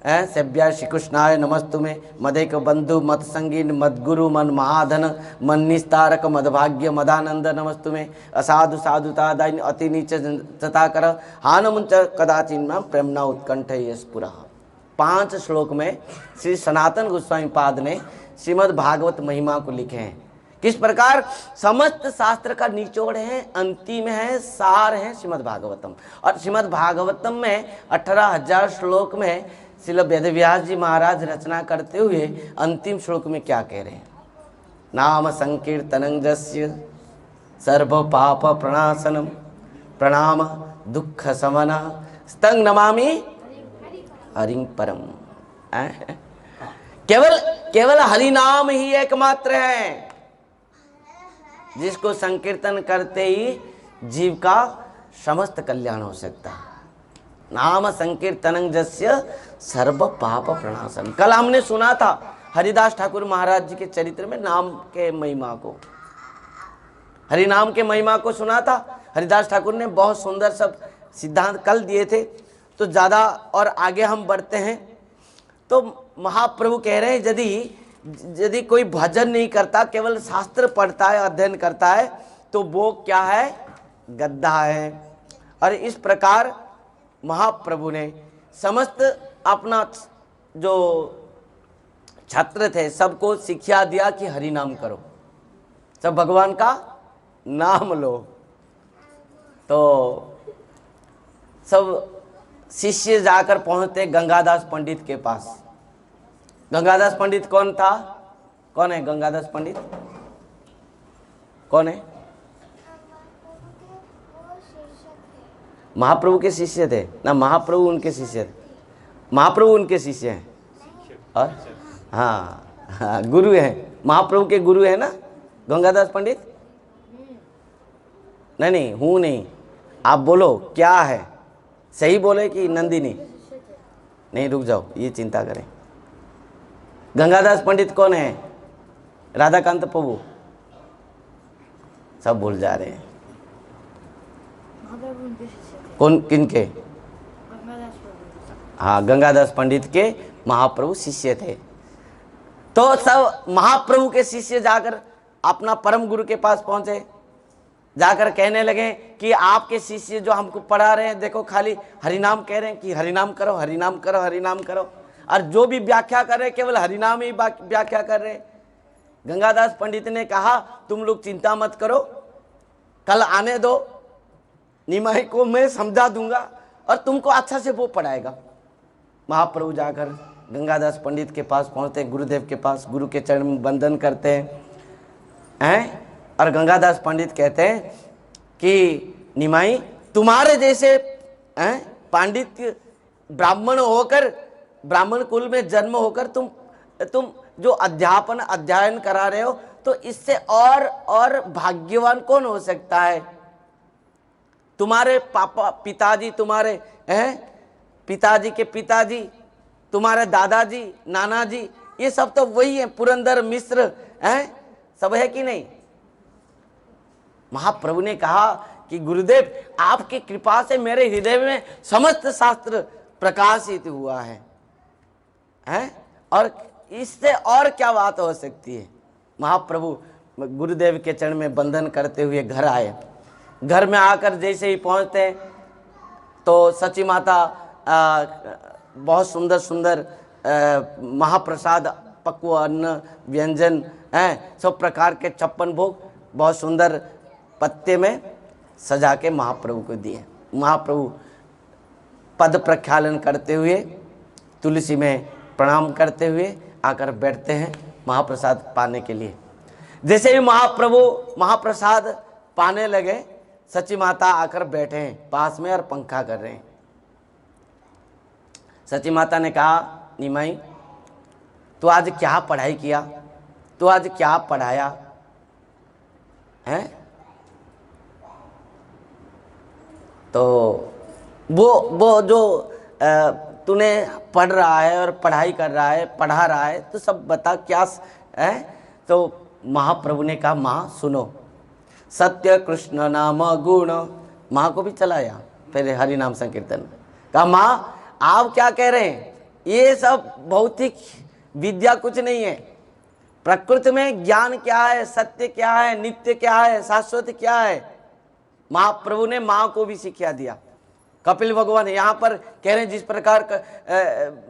सेव्या श्रीकृष्णाय नमस्तुमे, मदेक बंधु मत संगीन मदगुरु मन महाधन मन निस्तारक मदभाग्य मदानंद नमस्तुमे, असाधु साधुतादायिन अति नीच चताकर हान मुंच कदाचिन प्रेमना उत्कंठ यस्पुरः। 5 श्लोक में श्री सनातन गोस्वामी पाद ने श्रीमद् भागवत महिमा को लिखे हैं। किस प्रकार समस्त शास्त्र का निचोड़ है, अंतिम है, सार है श्रीमद् भागवतम। और श्रीमद् भागवतम में 18,000 श्लोक में श्रील वेदव्यास जी महाराज रचना करते हुए अंतिम श्लोक में क्या कह रहे हैं, नाम संकीर्तनं जस्य सर्व पाप प्रणाशनम, प्रणाम दुख समना, स्तंग नमामि हरिं परम। केवल हरि नाम ही एकमात्र है जिसको संकीर्तन करते ही जीव का समस्त कल्याण हो सकता है। नाम संकीर्तनं जस्य सर्व पाप प्रणाशन। कल हमने सुना था हरिदास ठाकुर महाराज जी के चरित्र में नाम के महिमा को, हरि नाम के महिमा को सुना था। हरिदास ठाकुर ने बहुत सुंदर सब सिद्धांत कल दिए थे। तो ज़्यादा और आगे हम बढ़ते हैं तो महाप्रभु कह रहे हैं, यदि कोई भजन नहीं करता, केवल शास्त्र पढ़ता है, अध्ययन करता है, तो वो क्या है, गद्दा है। और इस प्रकार महाप्रभु ने समस्त अपना जो छात्र थे सबको शिक्षा दिया कि हरि नाम करो, सब भगवान का नाम लो। तो सब शिष्य जाकर पहुंचते गंगादास पंडित के पास। गंगादास पंडित कौन था? कौन है गंगादास पंडित? कौन है? महाप्रभु के शिष्य थे ना? महाप्रभु उनके शिष्य थे? महाप्रभु उनके शिष्य हैं और हाँ गुरु हैं, महाप्रभु के गुरु है ना गंगादास पंडित? नहीं हूँ नहीं, आप बोलो क्या है, सही बोले कि नंदिनी? नहीं रुक जाओ, ये चिंता करें। गंगादास पंडित कौन है? राधाकांत प्रभु? सब भूल जा रहे हैं। कौन किनके? हाँ गंगादास पंडित के महाप्रभु शिष्य थे। तो सब महाप्रभु के शिष्य जाकर अपना परम गुरु के पास पहुंचे, जाकर कहने लगे कि आपके शिष्य जो हमको पढ़ा रहे हैं, देखो खाली हरिनाम कह रहे हैं कि हरिनाम करो हरिनाम करो हरिनाम करो, और जो भी व्याख्या कर रहे हैं केवल हरिनाम ही व्याख्या कर रहे हैं। गंगादास पंडित ने कहा तुम लोग चिंता मत करो, कल आने दो, निमाई को मैं समझा दूंगा और तुमको अच्छा से वो पढ़ाएगा। महाप्रभु जाकर गंगादास पंडित के पास पहुंचते, गुरुदेव के पास, गुरु के चरण में वंदन करते हैं और गंगादास पंडित कहते हैं कि निमाई तुम्हारे जैसे पांडित्य ब्राह्मण होकर, ब्राह्मण कुल में जन्म होकर तुम जो अध्ययन करा रहे हो, तो इससे और भाग्यवान कौन हो सकता है? तुम्हारे पापा पिताजी, तुम्हारे पिताजी के पिताजी, तुम्हारे दादाजी, नाना जी, ये सब तो वही है, पुरंदर मिश्र सब है कि नहीं? महाप्रभु ने कहा कि गुरुदेव आपकी कृपा से मेरे हृदय में समस्त शास्त्र प्रकाशित हुआ है और इससे और क्या बात हो सकती है? महाप्रभु गुरुदेव के चरण में बंधन करते हुए घर आए। घर में आकर जैसे ही पहुंचते तो सची माता बहुत सुंदर सुंदर महाप्रसाद, पक्वान्न, व्यंजन सब प्रकार के 56 भोग बहुत सुंदर पत्ते में सजा के महाप्रभु को दिए। महाप्रभु पद प्रक्षालन करते हुए, तुलसी में प्रणाम करते हुए आकर बैठते हैं महाप्रसाद पाने के लिए। जैसे ही महाप्रभु महाप्रसाद पाने लगे, सची माता आकर बैठे हैं पास में और पंखा कर रहे हैं। सची माता ने कहा निमाई तू आज क्या पढ़ाई किया, तू आज क्या पढ़ाया है? तो वो जो तूने पढ़ रहा है और पढ़ाई कर रहा है, पढ़ा रहा है, तो सब बता क्या है? तो महाप्रभु ने कहा माँ सुनो, सत्य कृष्ण नाम गुण, माँ को भी चलाया फिर हरि नाम संकीर्तन। कहा माँ आप क्या कह रहे हैं, ये सब भौतिक विद्या कुछ नहीं है, प्रकृति में ज्ञान क्या है, सत्य क्या है, नित्य क्या है, शाश्वत क्या है। महाप्रभु ने माँ को भी शिक्षा दिया। कपिल भगवान यहाँ पर कह रहे हैं जिस प्रकार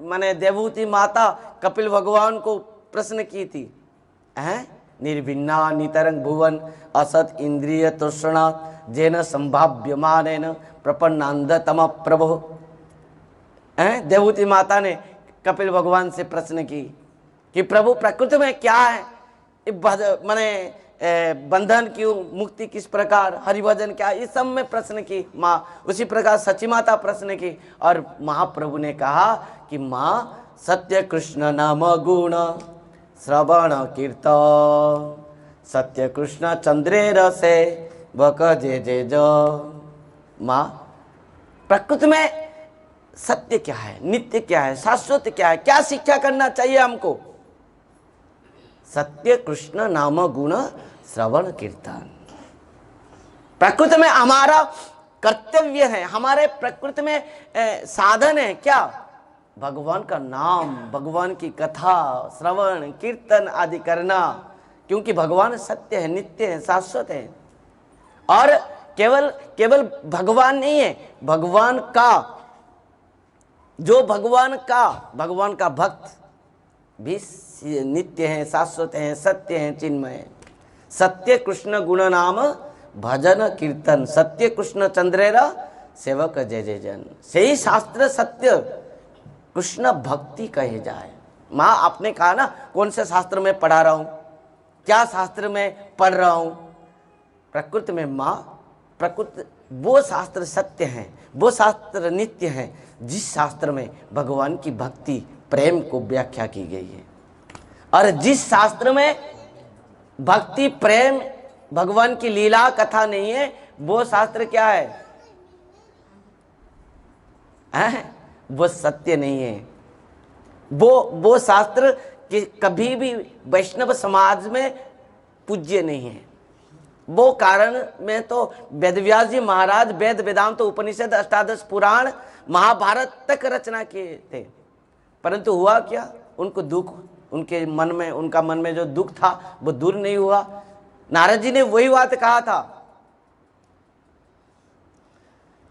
माने देवहूति माता कपिल भगवान को प्रश्न की थी, निर्भिन्ना नितरंग भुवन असत इंद्रिय तृष्णा जेन संभाव्यमानेन प्रपन्नांधतम प्रभु। देवहूति माता ने कपिल भगवान से प्रश्न की कि प्रभु प्रकृति में क्या है, माने बंधन क्यों, मुक्ति किस प्रकार, हरिभजन क्या, इस सब में प्रश्न की माँ। उसी प्रकार सची माता प्रश्न की और महाप्रभु ने कहा कि माँ सत्य कृष्ण नाम गुण श्रवण कीर्तन सत्य कृष्ण चंद्रे रसे बक जे जे जो। माँ प्रकृति में सत्य क्या है, नित्य क्या है, शाश्वत क्या है, क्या शिक्षा करना चाहिए हमको? सत्य कृष्ण नाम गुण श्रवण कीर्तन। प्रकृति में हमारा कर्तव्य है, हमारे प्रकृति में साधन है क्या? भगवान का नाम, भगवान की कथा, श्रवण कीर्तन आदि करना, क्योंकि भगवान सत्य है, नित्य है, शाश्वत है। और केवल भगवान नहीं है, भगवान का जो भगवान का भक्त भी नित्य है, शाश्वत है, सत्य है, चिन्मय है। सत्य कृष्ण गुण नाम भजन कीर्तन, सत्य कृष्ण चंद्रेरा सेवक जय जय जन। सही शास्त्र सत्य कृष्ण भक्ति कहे जाए। माँ आपने कहा ना कौन से शास्त्र में पढ़ा रहा हूं, क्या शास्त्र में पढ़ रहा हूं। प्रकृति में माँ, प्रकृति वो शास्त्र सत्य है, वो शास्त्र नित्य है जिस शास्त्र में भगवान की भक्ति प्रेम को व्याख्या की गई है। और जिस शास्त्र में भक्ति प्रेम भगवान की लीला कथा नहीं है, वो शास्त्र क्या है? वो सत्य नहीं है। वो शास्त्र कि कभी भी वैष्णव समाज में पूज्य नहीं है। वो कारण में तो वेदव्यास जी महाराज वेद वेदांत तो उपनिषद अष्टादश पुराण महाभारत तक रचना किए थे, परंतु हुआ क्या? उनको दुख, उनके मन में, उनका मन में जो दुख था वो दूर नहीं हुआ। नारद जी ने वही बात कहा था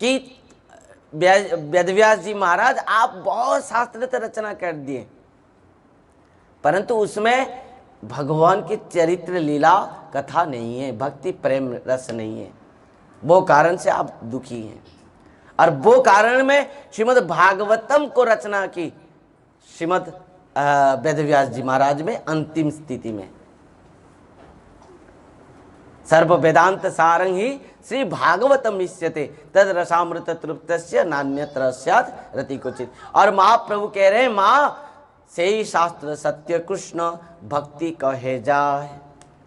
कि वेदव्यास जी महाराज आप बहुत शास्त्र रचना कर दिए, परंतु उसमें भगवान की चरित्र लीला कथा नहीं है, भक्ति प्रेम रस नहीं है। वो कारण से आप दुखी हैं। और वो कारण में श्रीमद् भागवतम को रचना की श्रीमद् वेदव्यास जी महाराज में अंतिम स्थिति में। सर्व वेदांत सारंग ही श्री भागवतम इष्यते तद रसामृत तृप्तस्य नान्यत्र स्यात् रति क्वचित्। और महाप्रभु कह रहे हैं माँ सेई शास्त्र सत्य कृष्ण भक्ति कहे जाए,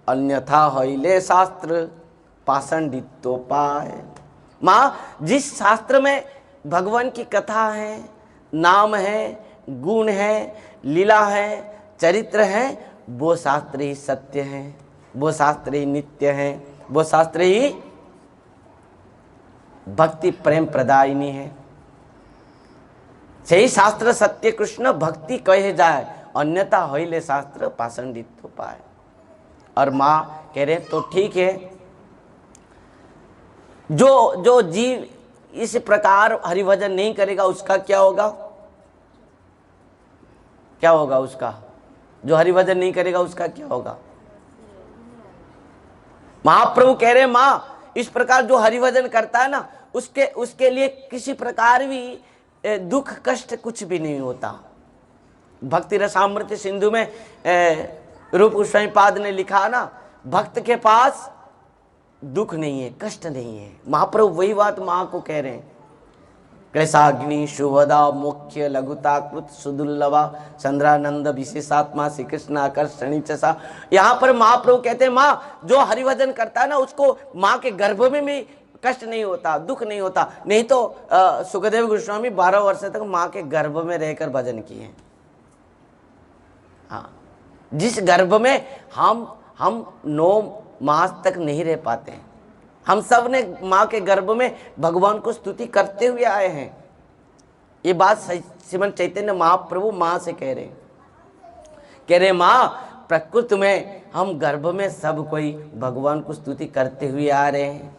अन्यथा हईले शास्त्र पाषंडितो पाए। माँ जिस शास्त्र में भगवान की कथा है, नाम है, गुण है, लीला है, चरित्र है, वो शास्त्र ही सत्य है, वो शास्त्र ही नित्य है, वो शास्त्र ही भक्ति प्रेम प्रदायिनी है। सही शास्त्र सत्य कृष्ण भक्ति कहे जाए, अन्यथा हईले शास्त्र पाषंडित हो पाए। और माँ कह रहे तो ठीक है, जो जीव इस प्रकार हरिभजन नहीं करेगा उसका क्या होगा? क्या होगा उसका? जो हरिभजन नहीं करेगा उसका क्या होगा? महाप्रभु कह रहे माँ इस प्रकार जो हरिभजन करता है ना उसके लिए किसी प्रकार भी दुख कष्ट कुछ भी नहीं होता। भक्ति रसामृत सिंधु में रूप गोस्वामी पाद ने लिखा ना, भक्त के पास दुख नहीं है, कष्ट नहीं है। महाप्रभु वही बात माँ को कह रहे हैं। क्लेशाग्नि शुभदा मुख्य लघुता कृत सुदुर्लभा चंद्रानंद विशेषात्मा श्री कृष्ण आकर्षणी चसा। यहाँ पर महाप्रभु कहते हैं माँ जो हरिभजन करता है ना उसको माँ के गर्भ में भी कष्ट नहीं होता, दुख नहीं होता। नहीं तो सुखदेव गोस्वामी 12 वर्ष तक माँ के गर्भ में रहकर भजन किए। हाँ, जिस गर्भ में हम 9 मास तक नहीं रह पाते हैं। हम सब ने माँ के गर्भ में भगवान को स्तुति करते हुए आए हैं। ये बात श्रीमद् चैतन्य महाप्रभु माँ से कह रहे माँ प्रकृति में हम गर्भ में सब कोई भगवान को स्तुति करते हुए आ रहे हैं।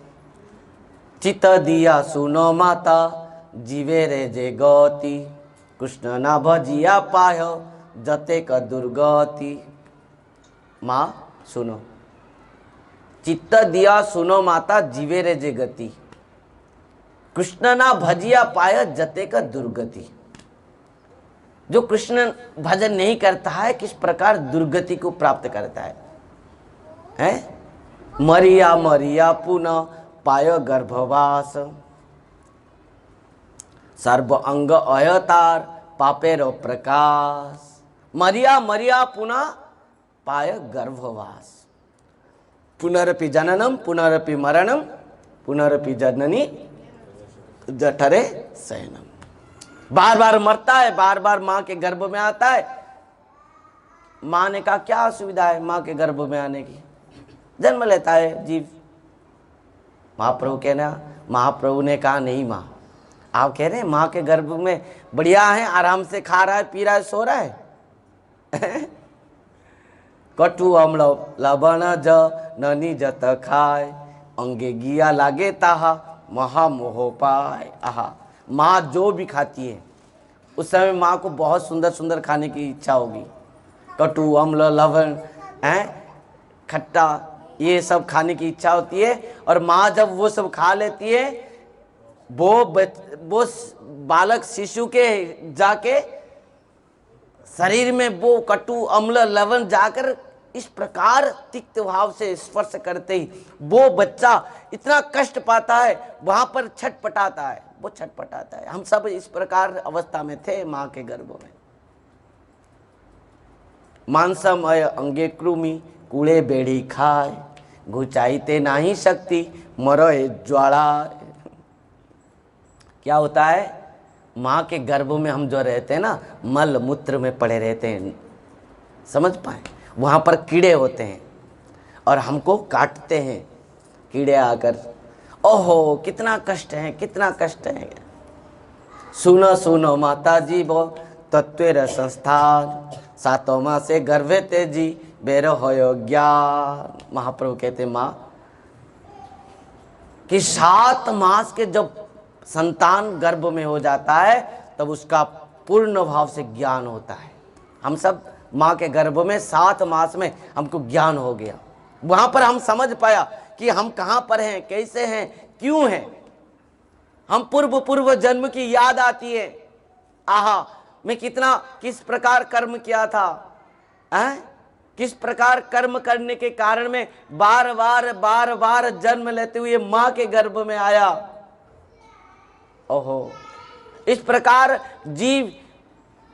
चित दिया सुनो माता जीवे रे जे गति, कृष्ण ना भजिया पाय जते का दुर्गति। माँ सुनो, चित्त दिया सुनो माता जीवे रे जे गति, कृष्ण ना भजिया पाय जते का दुर्गति। जो कृष्ण भजन नहीं करता है किस प्रकार दुर्गति को प्राप्त करता है? मरिया मरिया पुनः पाय गर्भवास, सर्व अंग अयतार पापेरो प्रकाश। मरिया मरिया पुनः पाय गर्भवास, पुनरपि जननम पुनरपि मरणम पुनरपि जननी जठरे शयनम। बार बार मरता है, बार बार माँ के गर्भ में आता है। माँ ने कहा क्या असुविधा है माँ के गर्भ में आने की? जन्म लेता है जीव। महाप्रभु ने कहा नहीं माँ, आप कह रहे हैं माँ के गर्भ में बढ़िया है, आराम से खा रहा है, पी रहा है, सो रहा है। कटु अम्ल लवण ज ननी जत खाए, अंगे गिया लागे ताहा महामोह पाए। आहा, माँ जो भी खाती है उस समय माँ को बहुत सुंदर सुंदर खाने की इच्छा होगी, कटु, अम्ल, लवण, खट्टा, ये सब खाने की इच्छा होती है। और माँ जब वो सब खा लेती है, वो बालक शिशु के जाके शरीर में वो कटु, अम्ल, लवण जाकर इस प्रकार तिक्त भाव से स्पर्श करते ही वो बच्चा इतना कष्ट पाता है, वहां पर छटपटाता है, वो छटपटाता है। हम सब इस प्रकार अवस्था में थे मां के गर्भ में। मांसमय अंगे कृमि कूड़े बेड़ी खाए, घुचाईते नाही शक्ति मरोए ज्वाला। क्या होता है, माँ के गर्भ में हम जो रहते हैं ना, मल मूत्र में पड़े रहते हैं, समझ पाए, वहाँ पर कीड़े होते हैं और हमको काटते हैं कीड़े आकर। ओहो कितना कष्ट है, कितना कष्ट है। सुनो सुनो माता जी वो तत्वेर संस्थान, सातों माँ से गर्भे तेजी बेरो होयो ज्ञान। महाप्रभु कहते माँ कि 7 मास के जब संतान गर्भ में हो जाता है तब उसका पूर्ण भाव से ज्ञान होता है। हम सब माँ के गर्भ में 7 मास में हमको ज्ञान हो गया। वहां पर हम समझ पाया कि हम कहाँ पर हैं, कैसे हैं, क्यों हैं। हम पूर्व जन्म की याद आती है। आहा मैं किस प्रकार कर्म किया था, किस प्रकार कर्म करने के कारण में बार बार जन्म लेते हुए माँ के गर्भ में आया। ओहो इस प्रकार जीव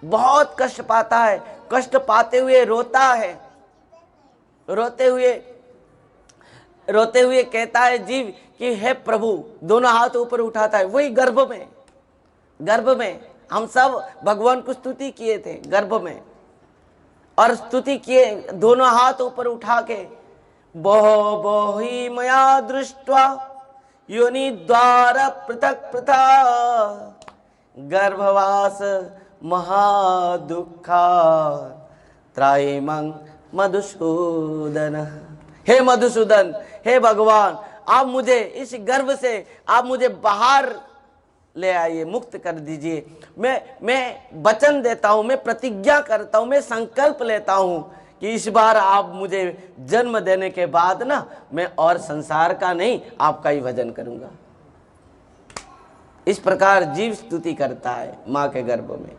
बहुत कष्ट पाता है, कष्ट पाते हुए रोता है, रोते हुए कहता है जीव कि हे प्रभु, दोनों हाथ ऊपर उठाता है। वही गर्भ में हम सब भगवान को स्तुति किए थे गर्भ में, और स्तुति किए दोनों हाथ ऊपर उठा के, बोहि मया दृष्ट्वा योनि द्वार पृथक पृथक गर्भवास महादुखा त्रायमं मधुसूदन। हे मधुसूदन, हे भगवान, आप मुझे इस गर्भ से आप मुझे बाहर ले आइए, मुक्त कर दीजिए। मैं वचन देता हूं, मैं प्रतिज्ञा करता हूं, मैं संकल्प लेता हूं कि इस बार आप मुझे जन्म देने के बाद ना मैं और संसार का नहीं आपका ही भजन करूंगा। इस प्रकार जीव स्तुति करता है माँ के गर्भ में।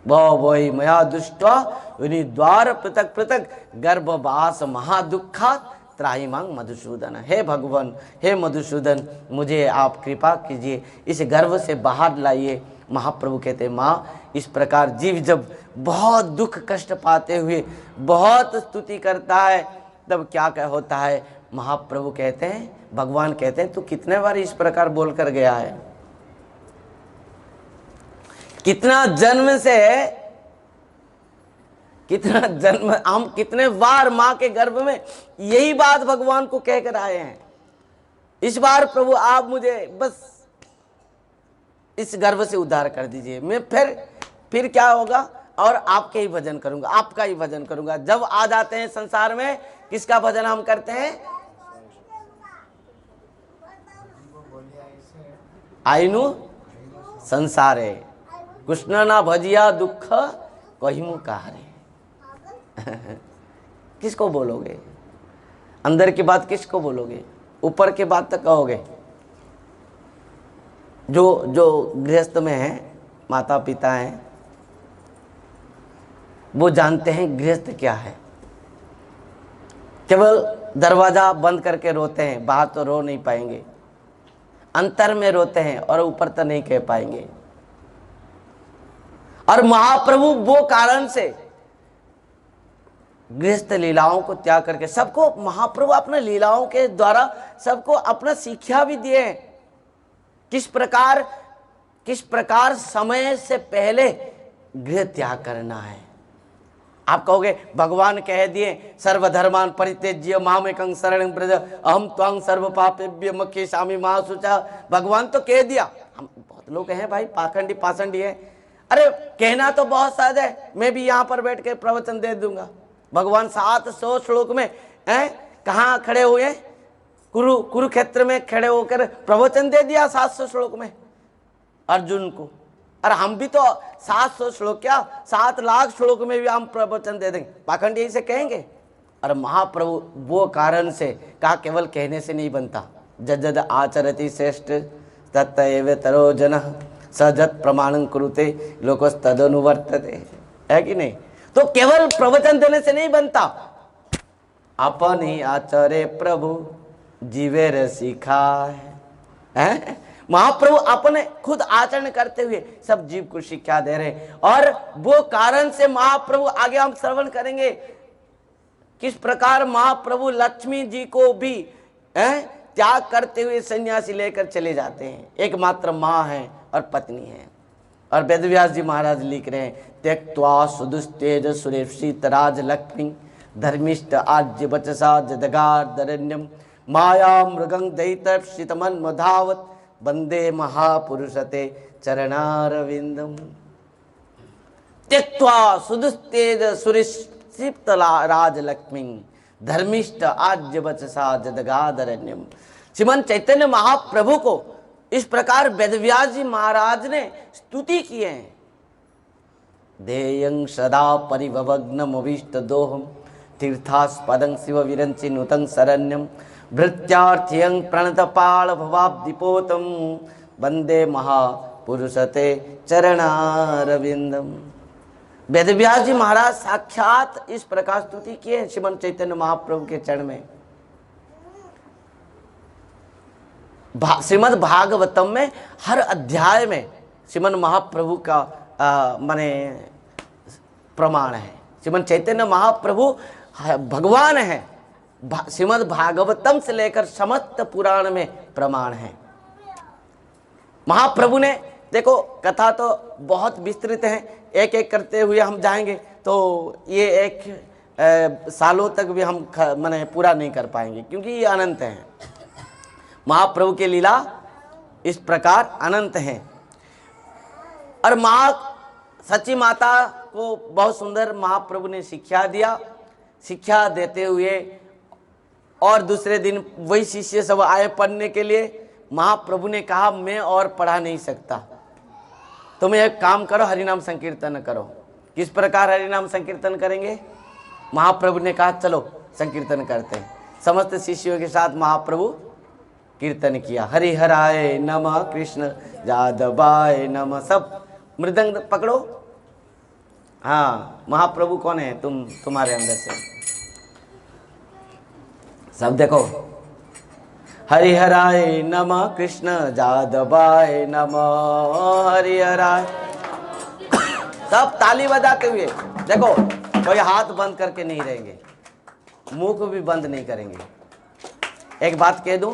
वही मया दुष्टा द्वार पृथक पृथक गर्भवास महादुखा त्राहिमांग मधुसूदन। हे भगवान, हे मधुसूदन, मुझे आप कृपा कीजिए, इस गर्भ से बाहर लाइए। महाप्रभु कहते माँ इस प्रकार जीव जब बहुत दुख कष्ट पाते हुए बहुत स्तुति करता है तब क्या होता है। महाप्रभु कहते हैं, भगवान कहते हैं, तू कितने बार इस प्रकार बोलकर गया है, कितना जन्म हम कितने बार माँ के गर्भ में यही बात भगवान को कहकर आए हैं। इस बार प्रभु आप मुझे बस इस गर्भ से उद्धार कर दीजिए, मैं फिर क्या होगा, और आपके ही भजन करूंगा, आपका ही भजन करूंगा। जब आ जाते हैं संसार में, किसका भजन हम करते हैं? आइनु संसारे कृष्ण ना भजिया दुख कहिमु कहारे। किसको बोलोगे? अंदर की बात किसको बोलोगे? ऊपर की बात तक कहोगे? जो गृहस्थ में है, माता पिता हैं, वो जानते हैं गृहस्थ क्या है। केवल दरवाजा बंद करके रोते हैं, बाहर तो रो नहीं पाएंगे, अंतर में रोते हैं और ऊपर तो नहीं कह पाएंगे। और महाप्रभु वो कारण से गृहस्थ लीलाओं को त्याग करके सबको, महाप्रभु अपने लीलाओं के द्वारा सबको अपना शिक्षा भी दिए हैं, किस प्रकार समय से पहले गृह त्याग करना है। आप कहोगे भगवान कह दिए सर्वधर्मान परित्यज्य मामेकं शरणं व्रज अहम त्वां सर्व पापेभ्यो मोक्षयिष्यामि मा शुचा। भगवान तो कह दिया। हम बहुत लोग हैं भाई, पाखंडी है, अरे कहना तो बहुत सहज है, मैं भी यहाँ पर बैठ के प्रवचन दे दूंगा। भगवान 700 श्लोक में कहाँ खड़े हुए? कुरुक्षेत्र में खड़े होकर प्रवचन दे दिया 700 श्लोक में अर्जुन को। और हम भी तो 700 श्लोक क्या 7 लाख श्लोक में भी हम प्रवचन दे देंगे, पाखंड यही से कहेंगे। और महाप्रभु वो कारण से कहा केवल कहने से नहीं बनता, जद आचरति श्रेष्ठ तत्तएव तरो जनः सजत प्रमाणं कुरुते लोकस्तदनुवर्तते, है कि नहीं। तो केवल प्रवचन देने से नहीं बनता, अपन ही आचरे प्रभु जीवे सिखाए है। महाप्रभु अपने खुद आचरण करते हुए सब जीव को शिक्षा दे रहे, और वो कारण से महाप्रभु आगे हम श्रवण करेंगे किस प्रकार महाप्रभु लक्ष्मी जी को भी त्याग करते हुए सन्यासी लेकर चले जाते हैं। एकमात्र माँ है और पत्नी है। और वेदव्यास जी महाराज लिख रहे हैं, त्यक्त्वा सुदुस्तेज सुरेशितराज लक्ष्मी धर्मिष्ठ आज्य बचसा जदगार्दरण्यम माया मृगं दैतर्षितमन्मधावत वंदे महापुरुषते चरणारविंदम। त्यक्त्वा सुदुस्तेज सुरेशितराज लक्ष्मी धर्मिष्ठ आज्य बचसा जदगार्दरण्यम। श्रीमन चैतन्य महाप्रभु को इस प्रकार वेदव्यास जी महाराज ने स्तुति किए हैं। देयं सदा परिभवग्नमभीष्ट दोहम तीर्थास्पदं शिव विरंचि नूतं शरण्यम भृत्यार्थियं प्रणतपाल भवाब्धिपोतम वंदे महापुरुषते चरणारविंदम। वेदव्यास जी महाराज साक्षात इस प्रकार स्तुति किए हैं श्रीमन चैतन्य महाप्रभु के चरण में। श्रीमद् भागवतम में हर अध्याय में श्रीमन महाप्रभु का माने प्रमाण है। श्रीमन चैतन्य महाप्रभु भगवान है। श्रीमद् भागवतम से लेकर समस्त पुराण में प्रमाण है। महाप्रभु ने देखो, कथा तो बहुत विस्तृत है, एक एक करते हुए हम जाएंगे तो ये एक सालों तक भी हम माने पूरा नहीं कर पाएंगे, क्योंकि ये अनंत है। महाप्रभु के लीला इस प्रकार अनंत हैं। और सची माता को बहुत सुंदर महाप्रभु ने शिक्षा दिया। शिक्षा देते हुए और दूसरे दिन वही शिष्य सब आए पढ़ने के लिए। महाप्रभु ने कहा मैं और पढ़ा नहीं सकता, तुम एक काम करो, हरिनाम संकीर्तन करो। किस प्रकार हरिनाम संकीर्तन करेंगे? महाप्रभु ने कहा चलो संकीर्तन करते हैं। समस्त शिष्यों के साथ महाप्रभु कीर्तन किया। हरि हराय नमः कृष्ण जादवाय नमः। सब मृदंग पकड़ो। हाँ, महाप्रभु कौन है? तुम्हारे अंदर से सब देखो। हरि हराय नमः कृष्ण जादवाय नमः हरि हराय। सब ताली बजाते हुए देखो, कोई हाथ बंद करके नहीं रहेंगे, मुंह को भी बंद नहीं करेंगे। एक बात कह दूं,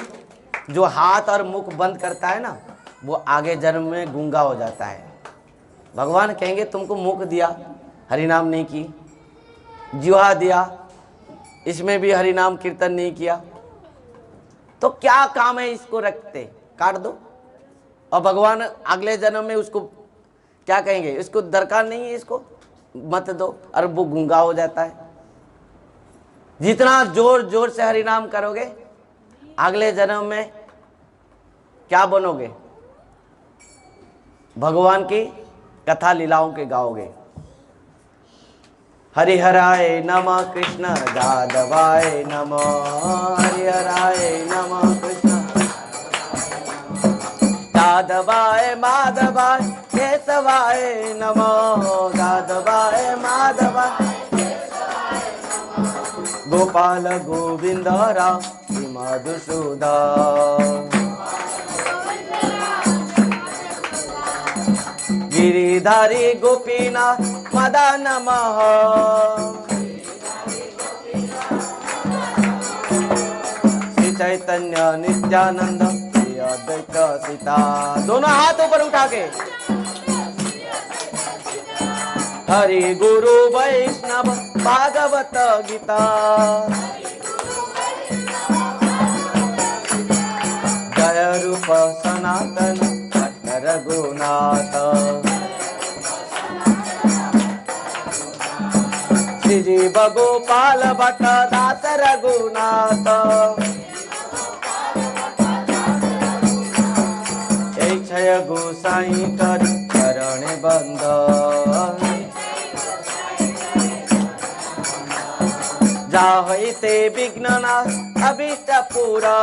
जो हाथ और मुख बंद करता है ना, वो आगे जन्म में गूंगा हो जाता है। भगवान कहेंगे तुमको मुख दिया, हरिनाम नहीं की, जिह्वा दिया, इसमें भी हरिनाम कीर्तन नहीं किया, तो क्या काम है? इसको रखते, काट दो। और भगवान अगले जन्म में उसको क्या कहेंगे? इसको दरकार नहीं है, इसको मत दो, और वो गूंगा हो जाता है। जितना जोर जोर से हरिनाम करोगे, अगले जन्म में क्या बनोगे? भगवान की कथा लीलाओं के गाओगे। हरि हराय नमः कृष्ण जादवाय नमः हरि हराय नमः कृष्ण जादवाय माधवाय केशवाय नमः जादवाय माधवाय गोपाल गोविंद राम मधुसूदन गिरिधारी गोपीनाथ मदन मोहन श्री चैतन्य नित्यानंद श्री अद्वैत सीता। दोनों हाथ ऊपर उठा के हरि गुरु वैष्णव भागवत गीता जय रूप सनातन रघुनाथ श्री जीव गोपाल भट्ट दास रघुनाथ क्षय गोसाई कर चरणे बंधन जाहते विघ्न अभीष्ट पूरा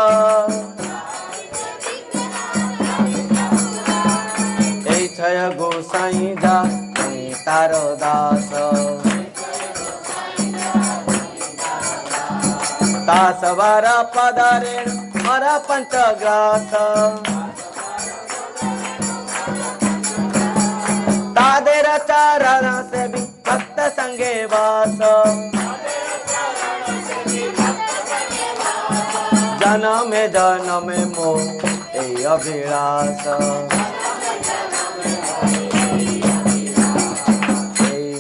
क्षय गोसाई जा तार दास तासवार पदारे हर पंचग्रास तादेर चरण से भी भक्त संगे वास जन्म मोह अभिलाष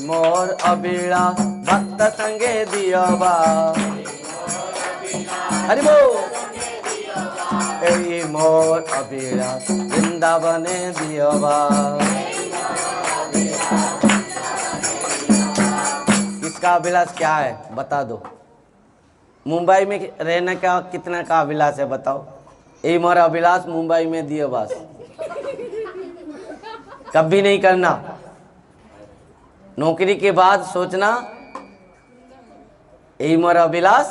मोर अभिलाष भक्त संगे दियबा हरि बोल मोर अभिलाष वृंदावने दियबा इसका अभिलाष क्या है बता दो। मुंबई में रहने का कितना का अभिलाष है बताओ। यही मोर अभिलाष मुंबई में दियो बस कभी नहीं करना। नौकरी के बाद सोचना यही मोर अभिलाष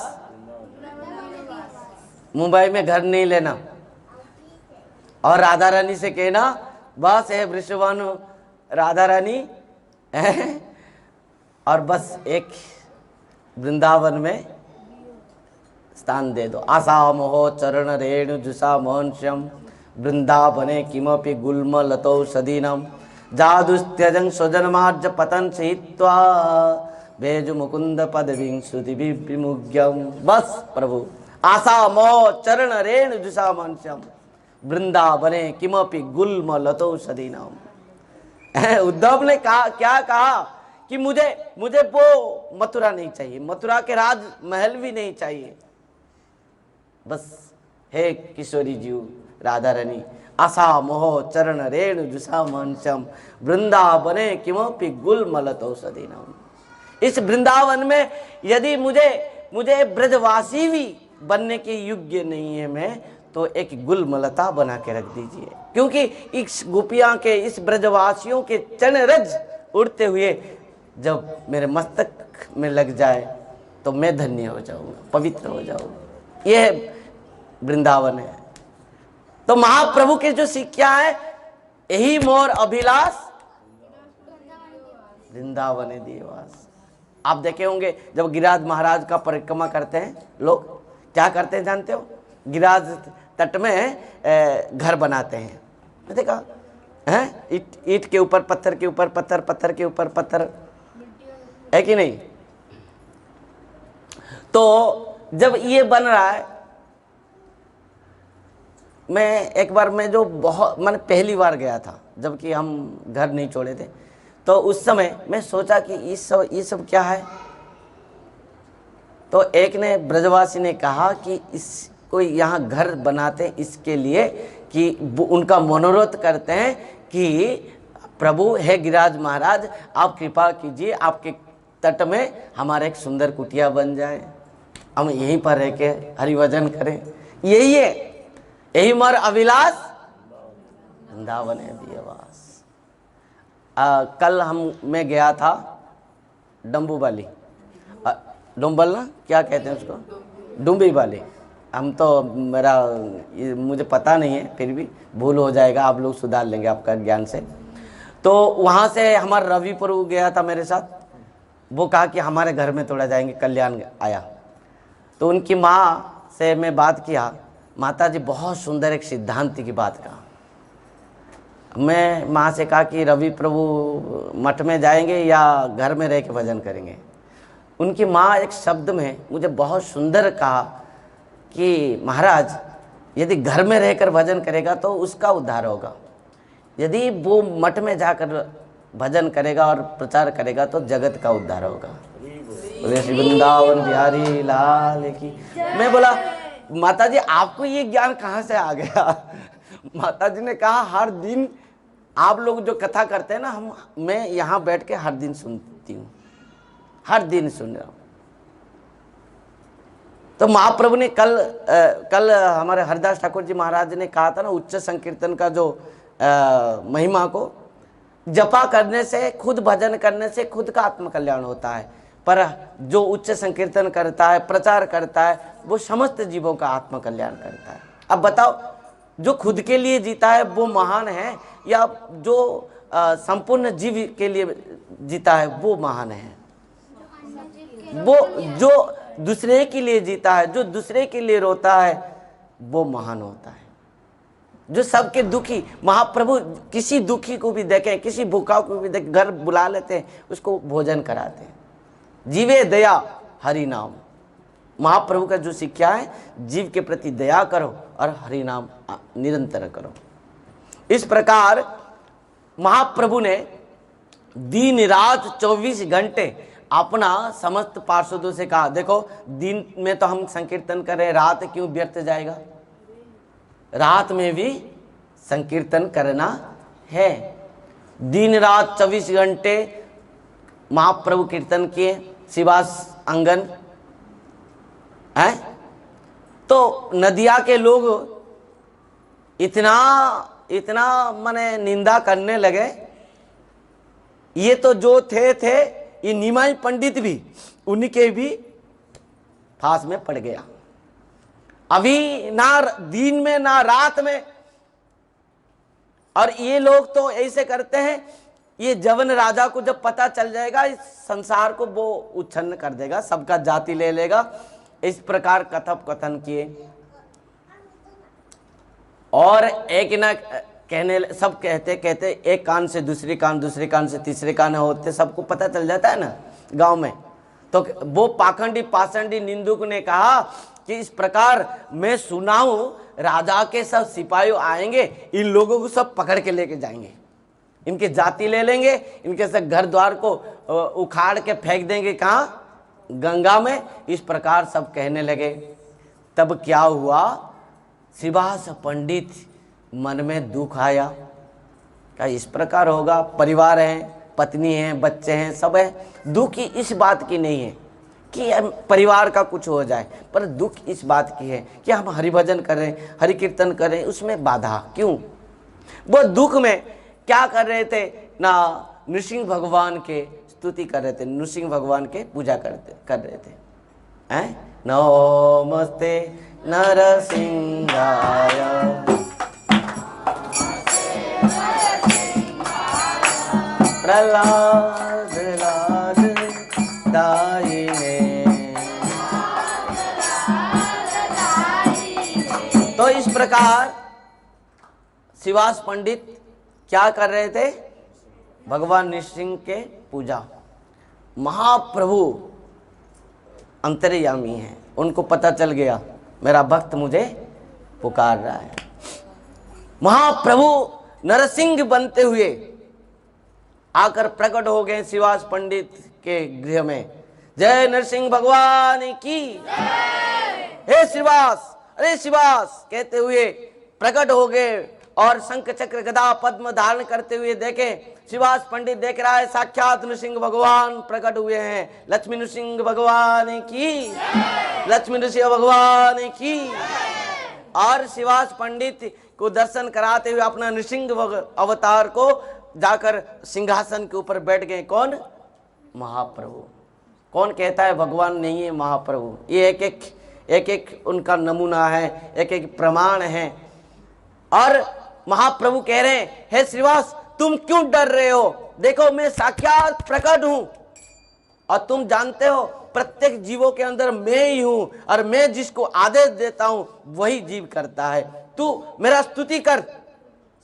मुंबई में घर नहीं लेना। और राधा रानी से कहना बस है वृषभानु राधा रानी और बस एक वृंदावन में स्थान दे दो। आशा मोह चरण रेणु जुषा महंस्यम वृंदावने किमपि गुल्म लतो सदीनम जादुस्त्यजं स्वजनमार्ज पतन सहित्वा भेजु मुकुंद पदवीं श्रुति विमुग्यम। बस प्रभु आशा मोह चरण रेणु जुषा महंस्यम वृंदावने किमपि गुल्म लतो सदीनम। उद्धव ने कहा क्या कहा कि मुझे वो मथुरा नहीं चाहिए, मथुरा के राज महल भी नहीं चाहिए। बस हे किशोरी जी राधा रानी आशा मोह चरण रेणु जुषा महंस्यम वृंदावने किमपि गुल्मलतो सदीनम। इस वृंदावन में यदि मुझे ब्रजवासी भी बनने के योग्य नहीं है मैं, तो एक गुलमलता बना के रख दीजिए, क्योंकि इस गोपियां के इस ब्रजवासियों के चरणरज उड़ते हुए जब मेरे मस्तक में लग जाए तो मैं धन्य हो जाऊंगा, पवित्र हो जाऊंगा। यह वृंदावन है। तो महाप्रभु के जो शिक्षा है यही मोर अभिलाष वृंदावन देवास। आप देखे होंगे जब गिरिराज महाराज का परिक्रमा करते हैं लोग क्या करते हैं जानते हो? गिरिराज तट में घर बनाते हैं। देखा है ईट के ऊपर पत्थर के ऊपर पत्थर, पत्थर के ऊपर पत्थर, है कि नहीं? तो जब ये बन रहा है, मैं एक बार मैं जो बहुत मैंने पहली बार गया था जबकि हम घर नहीं छोड़े थे, तो उस समय मैं सोचा कि ये सब क्या है। तो एक ने ब्रजवासी ने कहा कि इसको यहाँ घर बनाते इसके लिए कि उनका मनोरथ करते हैं कि प्रभु है गिरिराज महाराज आप कृपा कीजिए, आपके तट में हमारा एक सुंदर कुटिया बन जाए, हम यहीं पर रह के हरिभजन करें। यही है, यही मोर अभिलाष वृंदावन दियवास। कल मैं गया था डम्बू वाली, डुम्बल ना क्या कहते हैं उसको, डुम्बी वाली। हम तो मुझे पता नहीं है, फिर भी भूल हो जाएगा, आप लोग सुधार लेंगे आपका ज्ञान से। तो वहाँ से हमारा रवि प्रभु गया था मेरे साथ, वो कहा कि हमारे घर में थोड़ा जाएंगे, कल्याण आया। तो उनकी माँ से मैं बात किया, माता जी बहुत सुंदर एक सिद्धांत की बात कहा। मैं माँ से कहा कि रवि प्रभु मठ में जाएंगे या घर में रह के भजन करेंगे। उनकी माँ एक शब्द में मुझे बहुत सुंदर कहा कि महाराज यदि घर में रहकर भजन करेगा तो उसका उद्धार होगा, यदि वो मठ में जाकर भजन करेगा और प्रचार करेगा तो जगत का उद्धार होगा। श्री वृंदावन बिहारी लाल की। मैं बोला माता जी आपको ये ज्ञान कहाँ से आ गया? माता जी ने कहा हर दिन आप लोग जो कथा करते हैं ना, मैं यहाँ बैठ के हर दिन सुनती हूँ, हर दिन सुन रहा हूँ। तो महाप्रभु ने कल हमारे हरिदास ठाकुर जी महाराज ने कहा था ना उच्च संकीर्तन का जो महिमा को, जपा करने से, खुद भजन करने से खुद का आत्मकल्याण होता है, पर जो उच्च संकीर्तन करता है, प्रचार करता है, वो समस्त जीवों का आत्मकल्याण करता है। अब बताओ, जो खुद के लिए जीता है वो महान है, या जो संपूर्ण जीव के लिए जीता है वो महान है? वो जो दूसरे के लिए जीता है, जो दूसरे के लिए रोता है, वो महान होता है। जो सबके दुखी, महाप्रभु किसी दुखी को भी देखें, किसी भूखा को भी देखें, घर बुला लेते हैं, उसको भोजन कराते हैं। जीवे दया हरि नाम, महाप्रभु का जो शिक्षा है, जीव के प्रति दया करो और हरि नाम निरंतर करो। इस प्रकार महाप्रभु ने दिन रात 24 घंटे अपना समस्त पार्षदों से कहा, देखो दिन में तो हम संकीर्तन करें, रात क्यों व्यर्थ जाएगा, रात में भी संकीर्तन करना है। दिन रात 24 घंटे महाप्रभु कीर्तन किए, शिवास आंगन है। तो नदिया के लोग इतना माने निंदा करने लगे, ये तो जो थे ये निमाई पंडित भी, उनके भी फांस में पड़ गया। अभी ना दिन में ना रात में, और ये लोग तो ऐसे करते हैं, ये जवन राजा को जब पता चल जाएगा, इस संसार को वो उच्छन्न कर देगा, सबका जाति ले लेगा। इस प्रकार कथन किए, और एक ना कहने, सब कहते एक कान से दूसरे कान, दूसरे कान से तीसरे कान होते, सबको पता चल जाता है ना गांव में। तो वो पाखंडी पाषंडी निंदुक ने कहा कि इस प्रकार मैं सुना हूं, राजा के सब सिपाही आएंगे, इन लोगों को सब पकड़ के लेके जाएंगे, इनके जाति ले लेंगे, इनके सब घर द्वार को उखाड़ के फेंक देंगे, कहाँ, गंगा में। इस प्रकार सब कहने लगे। तब क्या हुआ, शिवास पंडित मन में दुख आया, क्या इस प्रकार होगा, परिवार है, पत्नी है, बच्चे हैं, सब है, दुख इस बात की नहीं है कि परिवार का कुछ हो जाए, पर दुख इस बात की है कि हम हरिभजन करें, हरि कीर्तन करें, उसमें बाधा क्यों। वो दुख में क्या कर रहे थे ना, नृसिंह भगवान के स्तुति कर रहे थे, नृसिंह भगवान के पूजा कर रहे थे, हैं। नमस्ते नरसिंहाय, प्रहलाद दायिने। तो इस प्रकार शिवास पंडित क्या कर रहे थे, भगवान नृसिंह के पूजा। महाप्रभु अंतर्यामी हैं, उनको पता चल गया मेरा भक्त मुझे पुकार रहा है। महाप्रभु नरसिंह बनते हुए आकर प्रकट हो गए शिवास पंडित के गृह में। जय नरसिंह भगवान की, हे शिवास, अरे शिवास कहते हुए प्रकट हो गए, और शंख चक्र गदा पद्म धारण करते हुए देखे। शिवास पंडित देख रहा है, साक्षात नृसिंह भगवान प्रकट हुए हैं। लक्ष्मी नृसिंह भगवान की, लक्ष्मी नृसिंह भगवान की। और शिवास पंडित को दर्शन कराते हुए अपना नृसिंह अवतार को जाकर सिंहासन के ऊपर बैठ गए। कौन, महाप्रभु। कौन कहता है भगवान नहीं है, महाप्रभु। ये एक एक उनका नमूना है, एक एक प्रमाण है। और महाप्रभु कह रहे हैं, हे श्रीवास तुम क्यों डर रहे हो, देखो मैं साक्षात प्रकट हूं, और तुम जानते हो प्रत्येक जीवों के अंदर मैं ही हूं, और मैं जिसको आदेश देता हूं वही जीव करता है, तू मेरा स्तुति कर।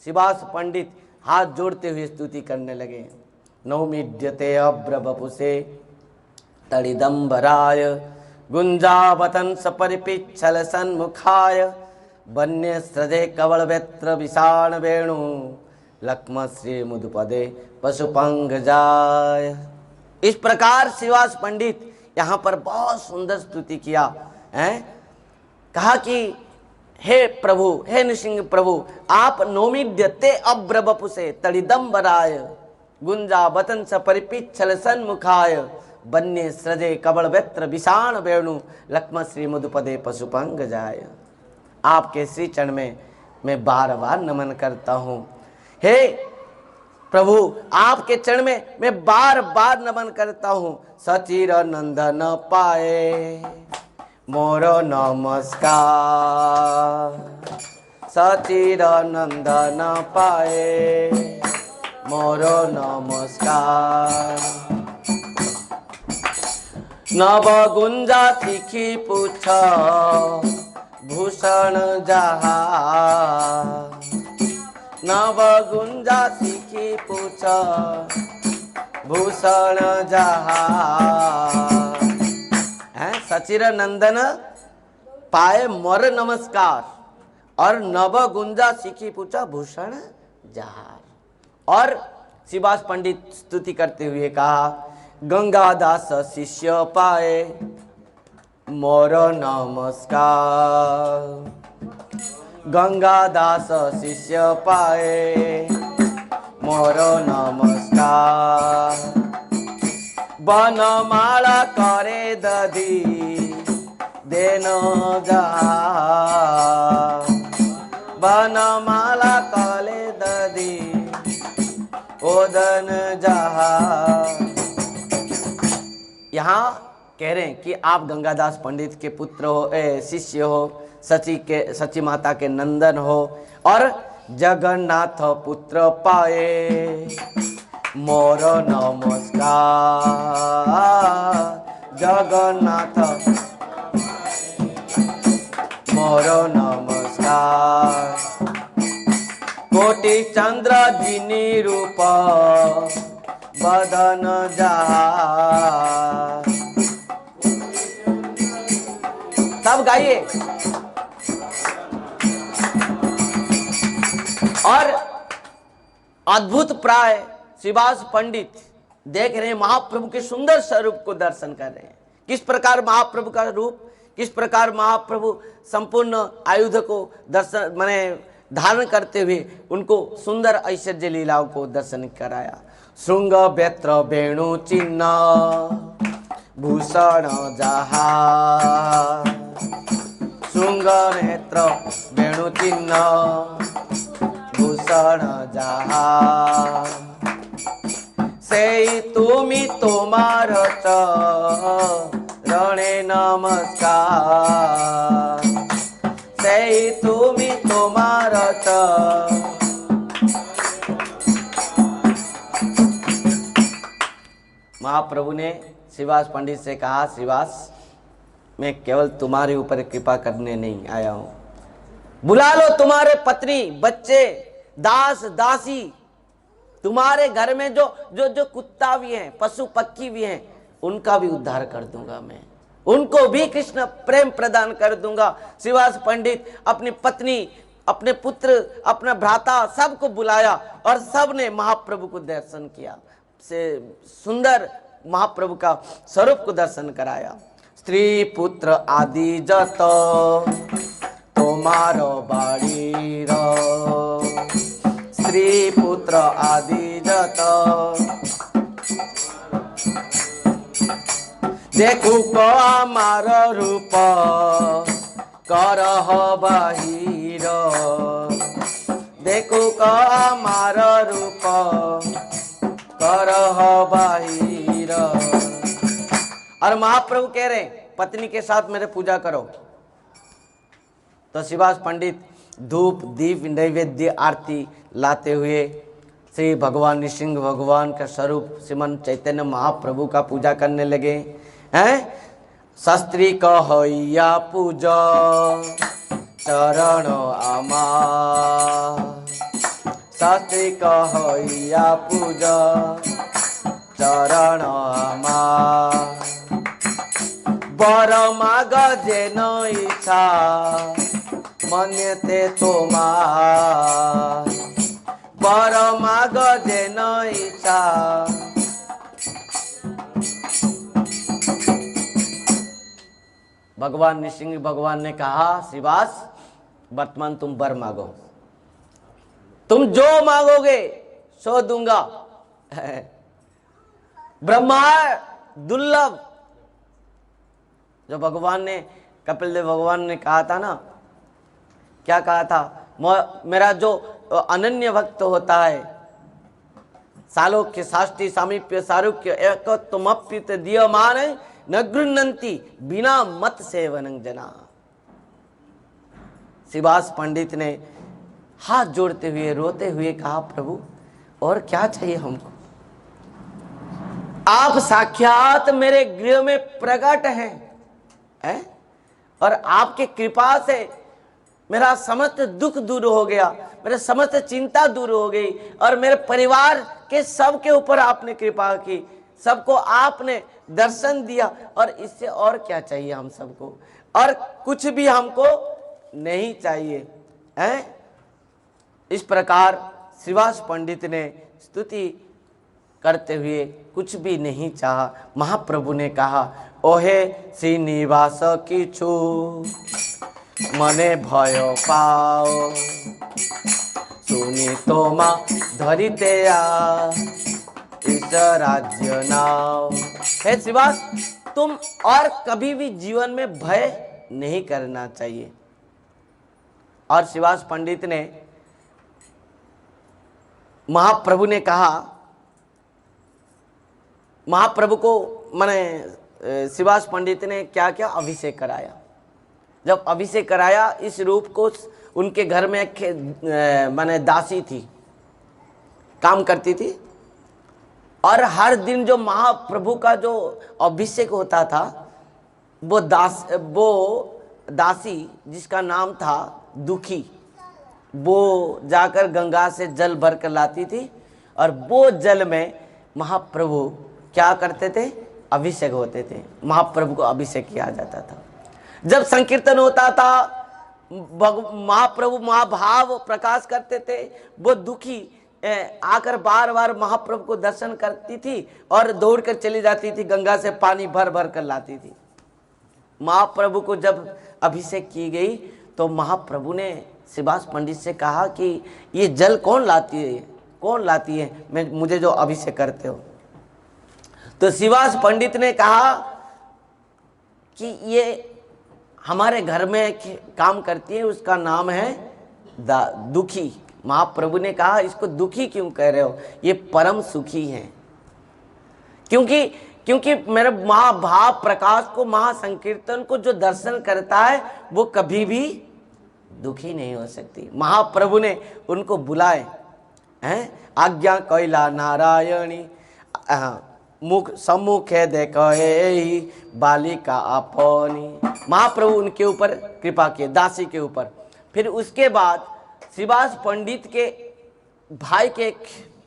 शिवास पंडित हाथ जोड़ते हुए स्तुति करने लगे। नौमीड्यते अब्रवपुषे तड़िदंबराय, गुंजावतन सपरिपिच्छल सन्मुखाय, वन्य सृजे कवल वेत्र विषाण वेणु, लक्ष्म श्री मुदुपदे पशुपंग जाय। इस प्रकार शिवास पंडित यहाँ पर बहुत सुंदर स्तुति किया है। कहा कि हे प्रभु, हे नृसिंह प्रभु, आप नौमीड्यते अब्रवपुषे तड़िदंबराय, गुंजावतन सपरिपिच्छल सन्मुखाय, वन्य सृजे कवल वेत्र विषाण वेणु, लक्ष्म श्री मुदुपदे पशुपंग जाय। आपके श्री चरण में मैं बार बार नमन करता हूँ। हे प्रभु आपके चरण में मैं बार बार नमन करता हूँ। सचिर नंदन पाए मोर नमस्कार, सचिर नंदन पाए मोर नमस्कार। नव गुंजा तीखी पूछ भूषण जहा, नव गुंजा तीखी पूछ भूषण जहा। सचिर नंदन पाए मोर नमस्कार और नव गुंजा सीखी पूछा भूषण जहार। और शिवास पंडित स्तुति करते हुए कहा, गंगादास शिष्य पाए मोर नमस्कार, गंगादास शिष्य पाए मोर नमस्कार। बनमाला करे दधी देन जा, बनमाला करे दधी ओदन जहा। यहाँ कह रहे हैं कि आप गंगादास पंडित के पुत्र हो, शिष्य हो, सची माता के नंदन हो और जगन्नाथ पुत्र पाए मोर नमस्कार, जगन्नाथ मोर नमस्कार। कोटि चंद्र जिनी रूप बदन जा, सब गाइए। और अद्भुत प्राय शिवास पंडित देख रहे हैं, महाप्रभु के सुंदर स्वरूप को दर्शन कर रहे हैं। किस प्रकार महाप्रभु का रूप, किस प्रकार महाप्रभु संपूर्ण आयुध को दर्शन माने धारण करते हुए उनको सुंदर ऐश्वर्य लीलाओं को दर्शन कराया। श्रृंग बेत्र वेणु चिन्ह भूषण जहा, श्रृंग नेत्र वेणु चिन्ह भूषण जहा। से तुमी तोमार चरणे नमस्कार, से तुमी तोमार महाप्रभु ने शिवास पंडित से कहा, शिवास मैं केवल तुम्हारे ऊपर कृपा करने नहीं आया हूं, बुला लो तुम्हारे पत्नी बच्चे दास दासी, तुम्हारे घर में जो जो जो कुत्ता भी हैं, पशु पक्षी भी हैं, उनका भी उद्धार कर दूंगा मैं, उनको भी कृष्ण प्रेम प्रदान कर दूंगा। शिवास पंडित अपनी पत्नी, अपने पुत्र, अपना भ्राता सबको बुलाया और सब ने महाप्रभु को दर्शन किया, से सुंदर महाप्रभु का स्वरूप को दर्शन कराया। स्त्री पुत्र आदि जत तुम्हारो बाड़ी रो, स्त्री पुत्र आदि जत देखु को आमार रूप करह बाहिर, देखु को आमार रूप करह बाहिर। और महाप्रभु कह रहे पत्नी के साथ मेरे पूजा करो। तो शिवास पंडित धूप दीप नैवेद्य आरती लाते हुए श्री भगवान नृसिंह भगवान का स्वरूप श्रीमन चैतन्य महाप्रभु का पूजा करने लगे हैं। शास्त्री कहैया पूजा चरण आमा, शास्त्री कहैया पूजा चरण आमा। बर माग जेन इच्छा मन्यते तोमा, बर माग जेन इच्छा। भगवान नृसिंह भगवान ने कहा, शिवास वर्तमान तुम वर मांगो, तुम जो मांगोगे सो दूंगा। ब्रह्मा दुर्लभ, जो भगवान ने कपिल देव भगवान ने कहा था ना, क्या कहा था, मेरा जो अनन्य भक्त होता है सालोक्य साष्टी सामीप्य सारूक्य एकत्वमप्युत दीयमान न गृह्णन्ति बिना मत सेवनं जना। श्रीवास पंडित ने हाथ जोड़ते हुए रोते हुए कहा, प्रभु और क्या चाहिए हमको? आप साक्षात मेरे गृह में प्रकट हैं और आपके कृपा से मेरा समस्त दुख दूर हो गया, मेरे समस्त चिंता दूर हो गई और मेरे परिवार के सबके ऊपर आपने कृपा की, सबको आपने दर्शन दिया और इससे और क्या चाहिए हम सबको? और कुछ भी हमको नहीं चाहिए हैं। इस प्रकार श्रीवास पंडित ने स्तुति करते हुए कुछ भी नहीं चाहा। महाप्रभु ने कहा, ओहे श्रीनिवास किछु मने भय पाओ, सुनी तोमा धरिते इस राज्य नाव। हे श्रीवास, तुम और कभी भी जीवन में भय नहीं करना चाहिए। और श्रीवास पंडित ने महाप्रभु ने कहा, महाप्रभु को माने श्रीवास पंडित ने क्या क्या अभिषेक कराया। जब अभिषेक कराया, इस रूप को उनके घर में एक माने दासी थी, काम करती थी और हर दिन जो महाप्रभु का जो अभिषेक होता था वो दासी जिसका नाम था दुखी, वो जाकर गंगा से जल भर कर लाती थी और वो जल में महाप्रभु क्या करते थे? अभिषेक होते थे, महाप्रभु को अभिषेक किया जाता था। जब संकीर्तन होता था, महाप्रभु महाभाव प्रकाश करते थे, वो दुखी आकर बार बार महाप्रभु को दर्शन करती थी और दौड़कर चली जाती थी, गंगा से पानी भर भर कर लाती थी। महाप्रभु को जब अभिषेक की गई तो महाप्रभु ने श्रीवास पंडित से कहा कि ये जल कौन लाती है, कौन लाती है मुझे जो अभिषेक करते हो? तो श्रीवास पंडित ने कहा कि ये हमारे घर में काम करती है, उसका नाम है दुखी। महाप्रभु ने कहा, इसको दुखी क्यों कह रहे हो? ये परम सुखी है। क्योंकि मेरे महाभाव प्रकाश को, महासंकीर्तन को जो दर्शन करता है वो कभी भी दुखी नहीं हो सकती। महाप्रभु ने उनको बुलाए हैं, आज्ञा कैला नारायणी मुख सम्मुखे देखो बालिका अपनी। महाप्रभु उनके ऊपर कृपा किए, दासी के ऊपर। फिर उसके बाद श्रीवास पंडित के भाई के एक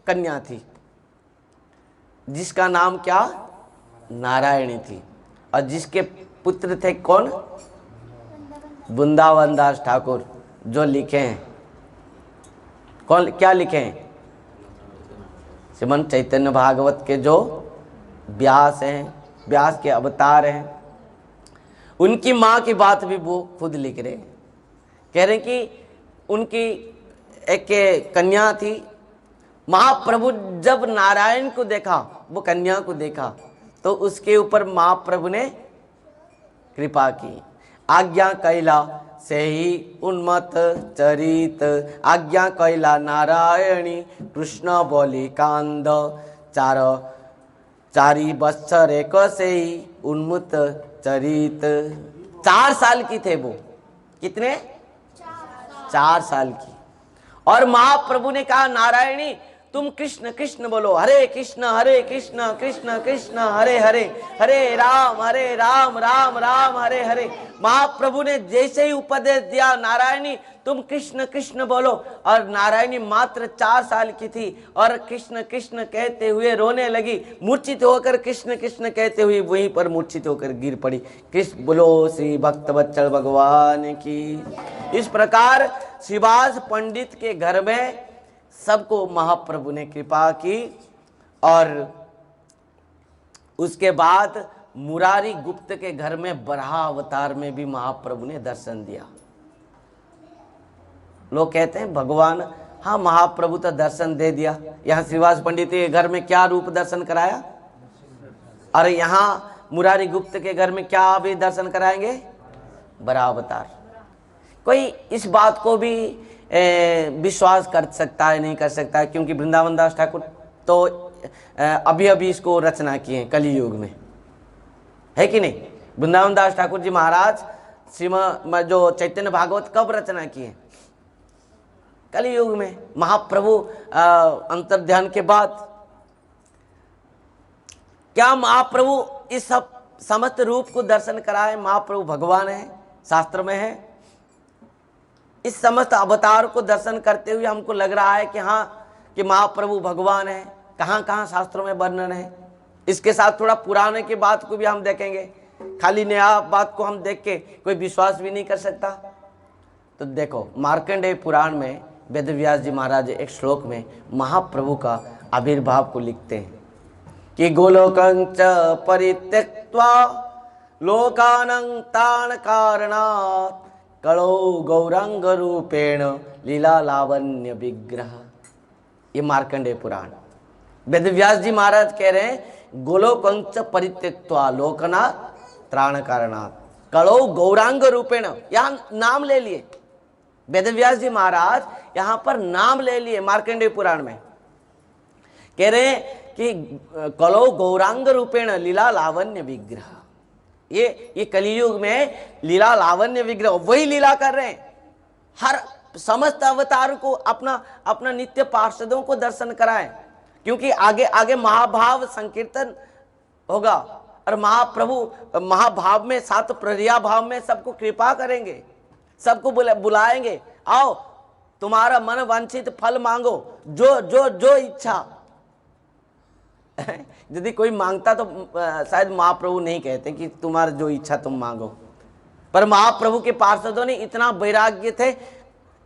कन्या थी जिसका नाम क्या? नारायणी थी। और जिसके पुत्र थे कौन? वृंदावन दास ठाकुर, जो लिखे हैं कौन, क्या लिखे हैं? श्रीमद् चैतन्य भागवत के जो व्यास हैं, व्यास के अवतार हैं। उनकी माँ की बात भी वो खुद लिख रहे हैं। कह रहे हैं कि उनकी एक कन्या थी। महाप्रभु जब नारायण को देखा, वो कन्या को देखा, तो उसके ऊपर महाप्रभु ने कृपा की। आज्ञा कैला से ही उन्मत चरित, आज्ञा कैला नारायणी कृष्ण बोली कांद, चारी बत्सर एक से ही उन्मत चरित। 4 साल की थे वो। कितने? 4 साल की। और महाप्रभु ने कहा, नारायणी तुम कृष्ण कृष्ण बोलो, हरे कृष्ण कृष्ण कृष्ण हरे हरे, हरे राम राम राम हरे हरे। महाप्रभु ने जैसे ही उपदेश दिया, नारायणी तुम कृष्ण कृष्ण बोलो, और नारायणी मात्र 4 साल की थी और कृष्ण कृष्ण कहते हुए रोने लगी। मूर्छित होकर कृष्ण कृष्ण कहते हुए वहीं पर मूर्छित होकर गिर पड़ी। कृष्ण बोलो श्री भक्तवत्सल भगवान की। इस प्रकार श्रीवास पंडित के घर में सबको महाप्रभु ने कृपा की। और उसके बाद मुरारी गुप्त के घर में बराह अवतार में भी महाप्रभु ने दर्शन दिया। लोग कहते हैं भगवान, हाँ महाप्रभु तो दर्शन दे दिया, यहाँ श्रीवास पंडित के घर में क्या रूप दर्शन कराया? और यहाँ मुरारी गुप्त के घर में क्या अभी दर्शन कराएंगे? बराह अवतार। कोई इस बात को भी विश्वास कर सकता है, नहीं कर सकता है, क्योंकि वृंदावन दास ठाकुर तो अभी अभी इसको रचना किए कली युग में, है कि नहीं। वृंदावन दास ठाकुर जी महाराज जो चैतन्य भागवत कब रचना किए? कली युग में, महाप्रभु अंतर्ध्यान के बाद। क्या महाप्रभु इस सब समस्त रूप को दर्शन कराए? महाप्रभु भगवान है, शास्त्र में है। इस समस्त अवतार को दर्शन करते हुए हमको लग रहा है कि हाँ, कि महाप्रभु भगवान है। कहाँ कहाँ शास्त्रों में वर्णन है। इसके साथ थोड़ा पुराने की बात को भी हम देखेंगे, खाली नया बात को हम देख के कोई विश्वास भी नहीं कर सकता। तो देखो, मार्कंडेय पुराण में वेदव्यास जी महाराज एक श्लोक में महाप्रभु का आविर्भाव को लिखते हैं कि गोलोकंच परित्यक्त्वा लोकानं तान कारणात् कलो गौरांग रूपेण लीला लावण्य विग्रह। ये मार्कंडेय पुराण, वेदव्यास जी महाराज कह रहे हैं गोलोकंच परित्यक्त्वा लोकनाथ त्राण कारणात् कलो गौरांग रूपेण। यहाँ नाम ले लिए वेदव्यास जी महाराज, यहाँ पर नाम ले लिए मार्कंडेय पुराण में। कह रहे हैं कि कलो गौरांग रूपेण लीला लावण्य विग्रह। ये कलियुग में लीला लावण्य विग्रह, वही लीला कर रहे हैं। हर समस्त अवतार को अपना नित्य पार्षदों को दर्शन कराएं, क्योंकि आगे आगे महाभाव संकीर्तन होगा और महाप्रभु महाभाव में, सात प्ररिया भाव में सबको कृपा करेंगे, सबको बुलाएंगे, आओ तुम्हारा मन वांछित फल मांगो, जो जो जो इच्छा। यदि कोई मांगता तो शायद महाप्रभु नहीं कहते कि तुम्हारा जो इच्छा तुम मांगो, पर महाप्रभु के पार्षदों ने इतना वैराग्य थे,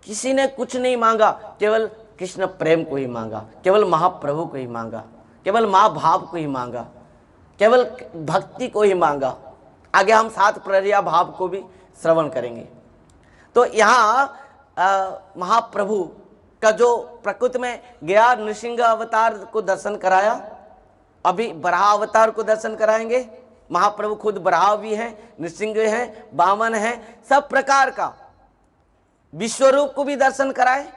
किसी ने कुछ नहीं मांगा, केवल कृष्ण प्रेम को ही मांगा, केवल महाप्रभु को ही मांगा, केवल महाभाव को ही मांगा, केवल भक्ति को ही मांगा। आगे हम सात प्ररिया भाव को भी श्रवण करेंगे। तो यहाँ महाप्रभु का जो प्रकृति में गया, नृसिंह अवतार को दर्शन कराया, अभी बराह अवतार को दर्शन कराएंगे। महाप्रभु खुद बराह भी हैं, नृसिंह हैं, वामन हैं, सब प्रकार का विश्वरूप को भी दर्शन कराए।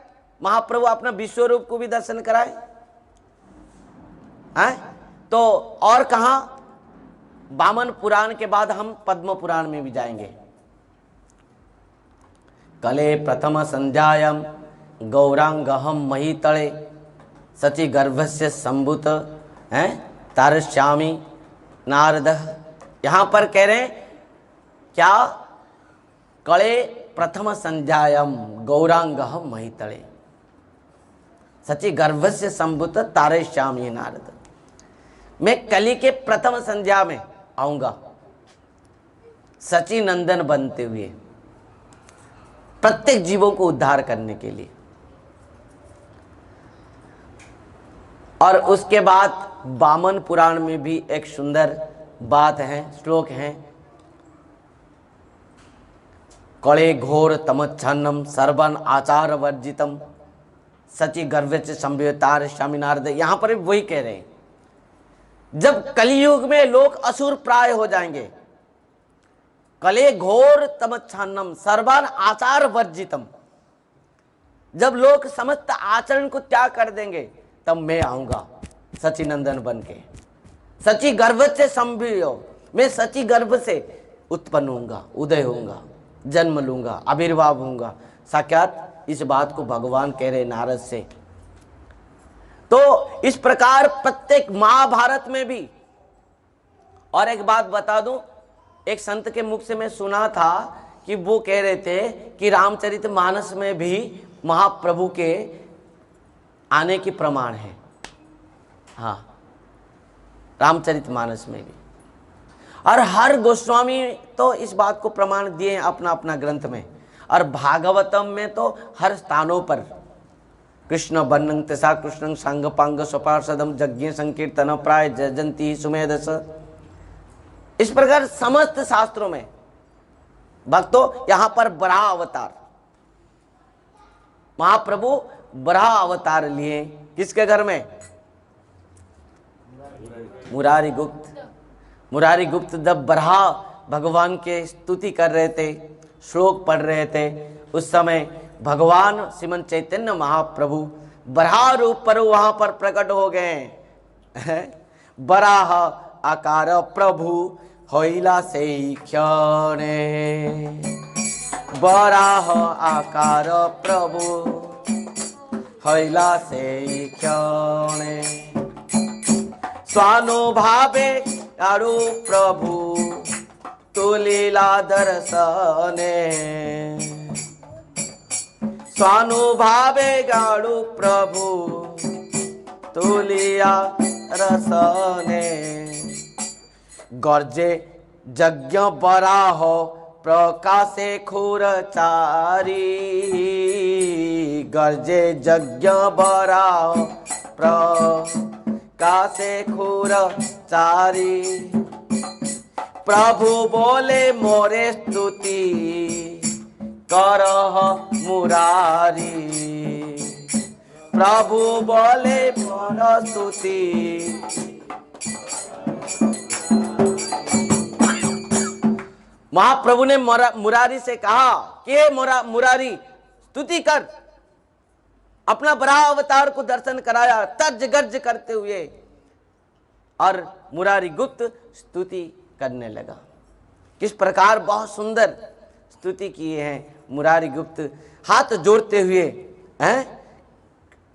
महाप्रभु अपना विश्वरूप को भी दर्शन कराए हैं। तो और कहाँ? वामन पुराण के बाद हम पद्म पुराण में भी जाएंगे। कले प्रथम संध्यायां गौरांगहम महितले सचि गर्भस्य संभूत हैं तारस्यामी नारद। यहाँ पर कह रहे हैं क्या? कले प्रथम संध्यायां गौरांगहम महितले सचि गर्भस्य संभूत तारस्यामी नारद। मैं कली के प्रथम संध्या में आऊंगा सची नंदन बनते हुए, प्रत्येक जीवों को उद्धार करने के लिए। और उसके बाद वामन पुराण में भी एक सुंदर बात है, श्लोक है। कले घोर तमच्छन्नम सर्वन आचार वर्जितम सची गर्भस्य संभूतार स्वामी नारद। यहां पर वही कह रहे हैं, जब कलियुग में लोग असुर प्राय हो जाएंगे, कले घोर तमच्छन्नम सर्वान आचार वर्जितम, जब लोग समस्त आचरण को त्याग कर देंगे, तब मैं आऊंगा सचिनंदन बन के। सची गर्भ से संभव, मैं सची गर्भ से उत्पन्न होऊंगा, उदय होऊंगा, जन्म लूंगा, आविर्भाव होऊंगा। साक्षात इस बात को भगवान कह रहे नारद से। तो इस प्रकार प्रत्येक महाभारत में भी। और एक बात बता दूं, एक संत के मुख से मैं सुना था कि वो कह रहे थे कि रामचरितमानस में भी महाप्रभु के आने की प्रमाण है। हाँ, रामचरितमानस में भी। और हर गोस्वामी तो इस बात को प्रमाण दिए अपना अपना ग्रंथ में। और भागवतम में तो हर स्थानों पर कृष्ण वर्णं तथा कृष्णं सांगपांग स्वपार्षदम यज्ञ संकीर्तन प्राय जयंती सुमेधस। इस प्रकार समस्त शास्त्रों में भक्तों, यहां पर बराह अवतार, महाप्रभु बराह अवतार लिए किसके घर में? मुरारी गुप्त। मुरारी गुप्त जब बराह भगवान के स्तुति कर रहे थे, श्लोक पढ़ रहे थे, उस समय भगवान श्रीमन चैतन्य महाप्रभु बराह रूप पर वहां पर प्रकट हो गए। बराह आकार प्रभु होइला से क्षणे, बराह आकार प्रभु होइला से क्षणे, स्वानुभावे आरु प्रभु तुलीला दर्शने, स्वानुभावे गाड़ू प्रभु तुलिया रसने, गर्जे यज्ञ बराह प्रकाशे खुर चारी, गर्जे यज्ञ बराह प्रकाशे खुर चारी, प्रभु बोले मोरे स्तुति करह मुरारी, प्रभु बोले मोर स्तुति। महाप्रभु ने मुरारी से कहा कि मुरारी स्तुति कर। अपना बराह अवतार को दर्शन कराया तर्ज गर्ज करते हुए, और मुरारी गुप्त स्तुति करने लगा। किस प्रकार बहुत सुंदर स्तुति किए हैं मुरारी गुप्त, हाथ जोड़ते हुए हैं।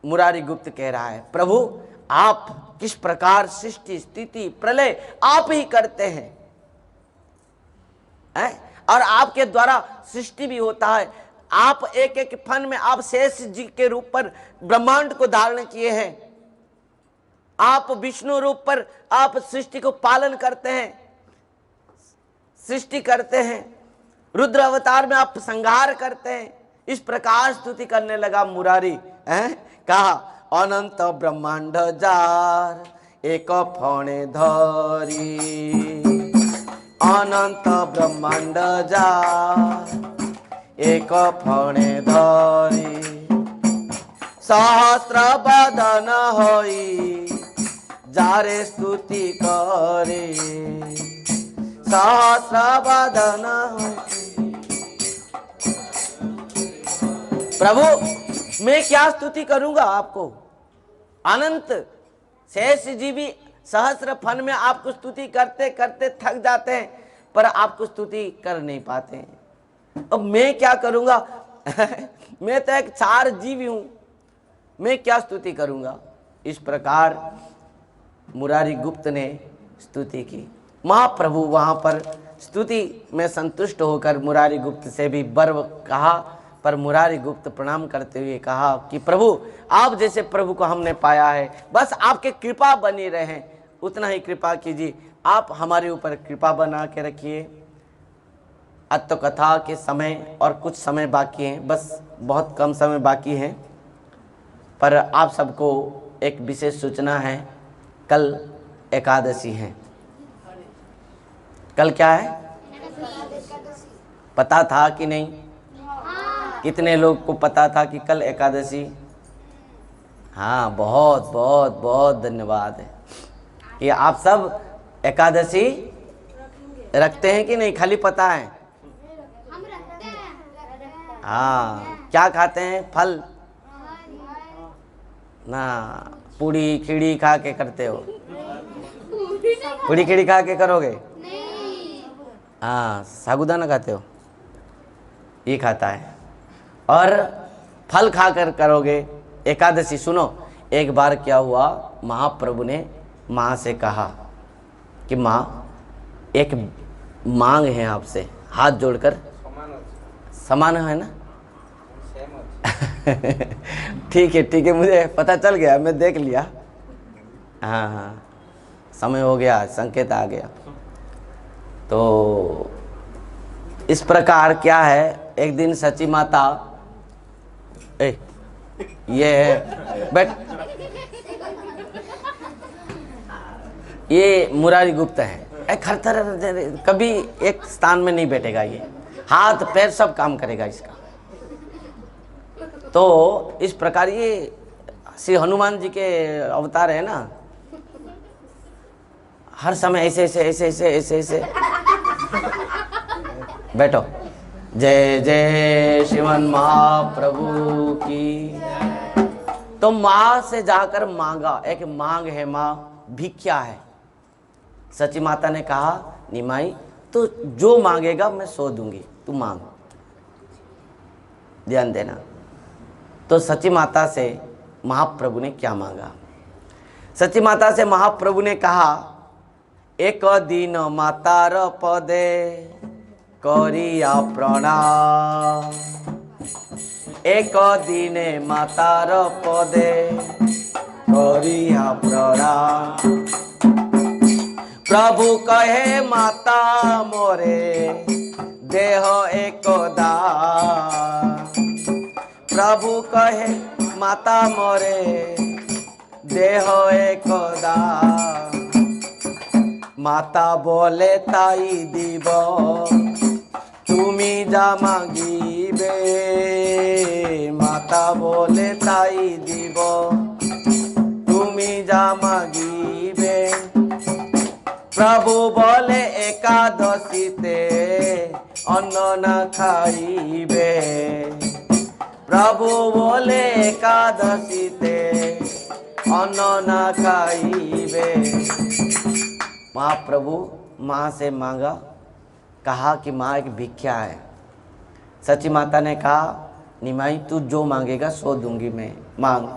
मुरारी गुप्त कह रहा है, प्रभु आप किस प्रकार सृष्टि स्थिति प्रलय आप ही करते हैं, और आपके द्वारा सृष्टि भी होता है। आप एक एक फन में आप शेष जी के रूप पर ब्रह्मांड को धारण किए हैं। आप विष्णु रूप पर आप सृष्टि को पालन करते हैं, सृष्टि करते हैं। रुद्र अवतार में आप संहार करते हैं। इस प्रकार स्तुति करने लगा मुरारी। कहा अनंत ब्रह्मांड जार एक फणे धरी, अनंत ब्रह्मांड जार एक फणे धरी, सहस्र बदन होई जारे स्तुति करे, सहस्र बदन होई। प्रभु मैं क्या स्तुति करूंगा आपको, अनंत शेष जीवी सहस्र फन में आपको स्तुति करते करते थक जाते हैं, पर आपको स्तुति कर नहीं पाते हैं। अब मैं क्या करूंगा मैं तो एक चार जीवी हूं, मैं क्या स्तुति करूंगा। इस प्रकार मुरारी गुप्त ने स्तुति की। महाप्रभु वहां पर स्तुति में संतुष्ट होकर मुरारी गुप्त से भी वर्व कहा, पर मुरारी गुप्त प्रणाम करते हुए कहा कि प्रभु आप जैसे प्रभु को हमने पाया है, बस आपके कृपा बनी रहे, उतना ही कृपा कीजिए, आप हमारे ऊपर कृपा बना के रखिए। अब तो कथा के समय और कुछ समय बाकी हैं, बस बहुत कम समय बाकी है, पर आप सबको एक विशेष सूचना है, कल एकादशी है। कल क्या है पता था कि नहीं? कितने लोग को पता था कि कल एकादशी? हाँ, बहुत बहुत बहुत धन्यवाद है कि आप सब एकादशी रखते हैं कि नहीं, खाली पता है? हम रखते हैं। हाँ, क्या खाते हैं? फल ना, पूड़ी खीड़ी खा के करते हो? पूड़ी खीड़ी खा के करोगे? नहीं। हाँ, साबूदाना खाते हो? ये खाता है। और फल खाकर करोगे एकादशी। सुनो, एक बार क्या हुआ, महाप्रभु ने माँ से कहा कि माँ एक मांग है आपसे, हाथ जोड़कर। समान है ना? ठीक है, मुझे पता चल गया, मैं देख लिया। हाँ, समय हो गया, संकेत आ गया। तो इस प्रकार क्या है, एक दिन सची माता ये है बट ये मुरारी गुप्त है, खरतर कभी एक स्थान में नहीं बैठेगा, ये हाथ पैर सब काम करेगा इसका। तो इस प्रकार ये श्री हनुमान जी के अवतार है ना, हर समय ऐसे बैठो। जय जय श्रीमन महाप्रभु की। तो माँ से जाकर मांगा, एक मांग है माँ, भिक्षा है। सची माता ने कहा निमाई तो जो मांगेगा मैं सो दूंगी, तू मांग। ध्यान देना। तो सची माता से महाप्रभु ने क्या मांगा? सची माता से महाप्रभु ने कहा एक दिन मातार पदे करिया प्रणाम, एक दिने मातार पदे करिया प्रणाम। प्रभु कहे माता मोरे देह एकदा, प्रभु कहे माता मोरे देह एकदा। माता बोले ताई দিব তুমি যা মাগিবে, মাতা বলে তাই দিব তুমি যা মাগিবে। প্রভু বলে একাদশীতে অন্ন না খাইবে, প্রভু বলে একাদশীতে অন্ন না খাইবে। महाप्रभु माँ से मांगा, कहा कि माँ एक भिक्षा है। सची माता ने कहा निमाई तू जो मांगेगा सो दूंगी मैं, मांग।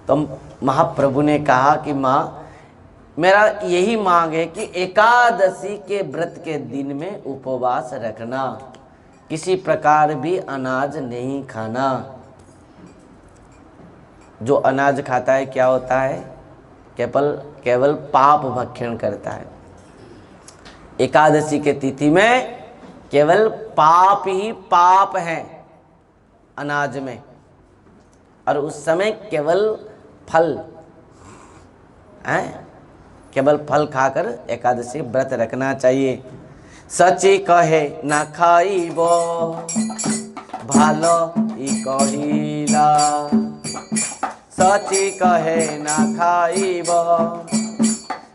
तो महाप्रभु ने कहा कि माँ मेरा यही मांग है कि एकादशी के व्रत के दिन में उपवास रखना, किसी प्रकार भी अनाज नहीं खाना। जो अनाज खाता है क्या होता है? केवल पाप भक्षण करता है। एकादशी के तिथि में केवल पाप ही पाप है अनाज में, और उस समय केवल फल है, केवल फल खाकर एकादशी व्रत रखना चाहिए। सची कहे ना खाइबो भालो ई कहिला, सची कहे ना खाइब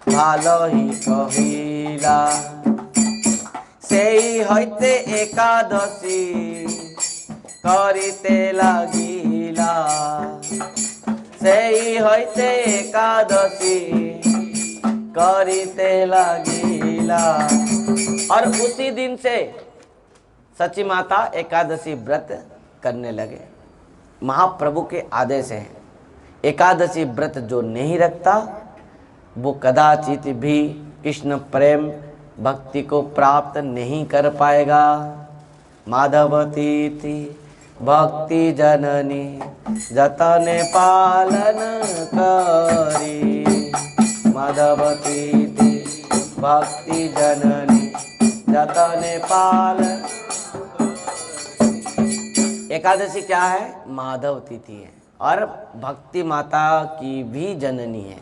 भालो ही कहिला। सेई हईते एकादशी करिते लागिला, सेई हईते एकादशी करिते लागिला। और उसी दिन से सची माता एकादशी व्रत करने लगे। महाप्रभु के आदेश हैं, एकादशी व्रत जो नहीं रखता वो कदाचित भी कृष्ण प्रेम भक्ति को प्राप्त नहीं कर पाएगा। माधवती थी भक्ति जननी जतने पालन करी, माधवती थी भक्ति जननी जतने पालन। एकादशी क्या है? माधव तिथि है और भक्ति माता की भी जननी है,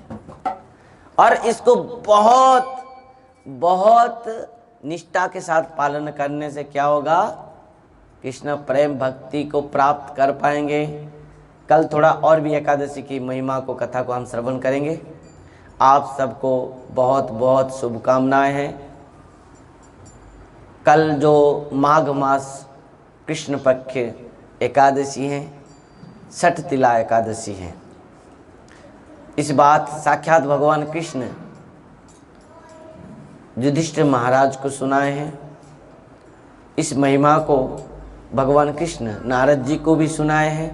और इसको बहुत बहुत निष्ठा के साथ पालन करने से क्या होगा? कृष्ण प्रेम भक्ति को प्राप्त कर पाएंगे। कल थोड़ा और भी एकादशी की महिमा को, कथा को हम श्रवण करेंगे। आप सबको बहुत बहुत शुभकामनाएं हैं। कल जो माघ मास कृष्ण पक्ष एकादशी है, छठ तिला एकादशी है। इस बात साक्षात भगवान कृष्ण युधिष्ठिर महाराज को सुनाए हैं। इस महिमा को भगवान कृष्ण नारद जी को भी सुनाए हैं,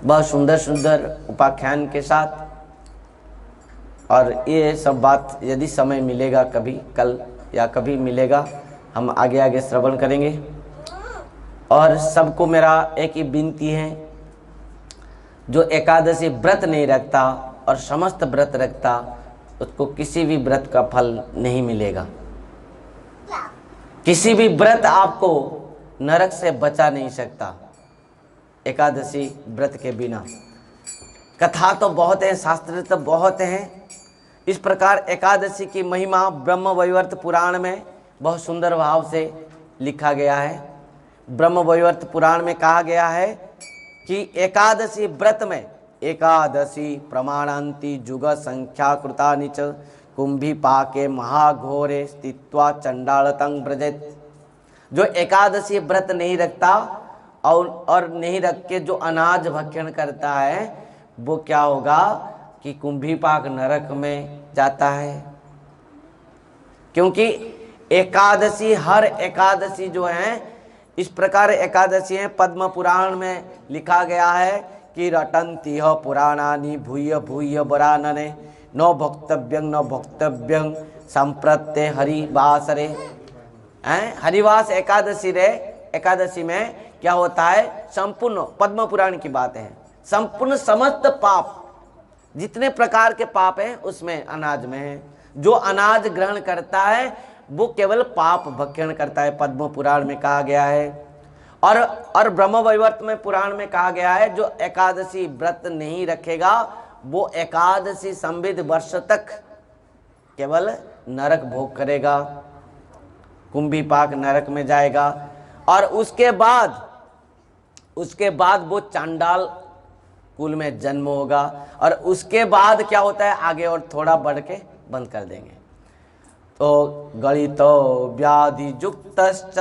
बहुत सुंदर सुंदर उपाख्यान के साथ। और ये सब बात यदि समय मिलेगा कभी, कल या कभी मिलेगा, हम आगे आगे श्रवण करेंगे। और सबको मेरा एक ही विनती है, जो एकादशी व्रत नहीं रखता और समस्त व्रत रखता, उसको किसी भी व्रत का फल नहीं मिलेगा। किसी भी व्रत आपको नरक से बचा नहीं सकता एकादशी व्रत के बिना। कथा तो बहुत है, शास्त्र तो बहुत हैं। इस प्रकार एकादशी की महिमा ब्रह्म वैवर्त पुराण में बहुत सुंदर भाव से लिखा गया है। ब्रह्म वैवर्त पुराण में कहा गया है कि एकादशी व्रत में एकादशी प्रमाणांति जुग संख्या कृतानि च कुंभी पाके महाघोरे स्थित्वा चंडालतंग ब्रजेत। जो एकादशी व्रत नहीं रखता और नहीं रख के जो अनाज भक्षण करता है वो क्या होगा कि कुंभीपाक नरक में जाता है। क्योंकि एकादशी, हर एकादशी जो है, इस प्रकार एकादशी है, पद्म पुराण में लिखा गया है कि रटन्ति ह पुराणानि भूय भूय वरानने न भोक्तव्यं न भोक्तव्यं संप्रत्ये हरिवासरे। हरिवास एकादशी में क्या होता है, संपूर्ण पद्म पुराण की बात है, संपूर्ण समस्त पाप जितने प्रकार के पाप हैं उसमें अनाज में है। जो अनाज ग्रहण करता है वो केवल पाप भक्षण करता है, पद्म पुराण में कहा गया है। और ब्रह्म वैवर्त में पुराण में कहा गया है जो एकादशी व्रत नहीं रखेगा वो एकादशी संविद वर्ष तक केवल नरक भोग करेगा, कुंभीपाक नरक में जाएगा। और उसके बाद वो चांडाल कुल में जन्म होगा। और उसके बाद क्या होता है, आगे और थोड़ा बढ़ के बंद कर देंगे। तो गणितो व्याधि युक्तश्च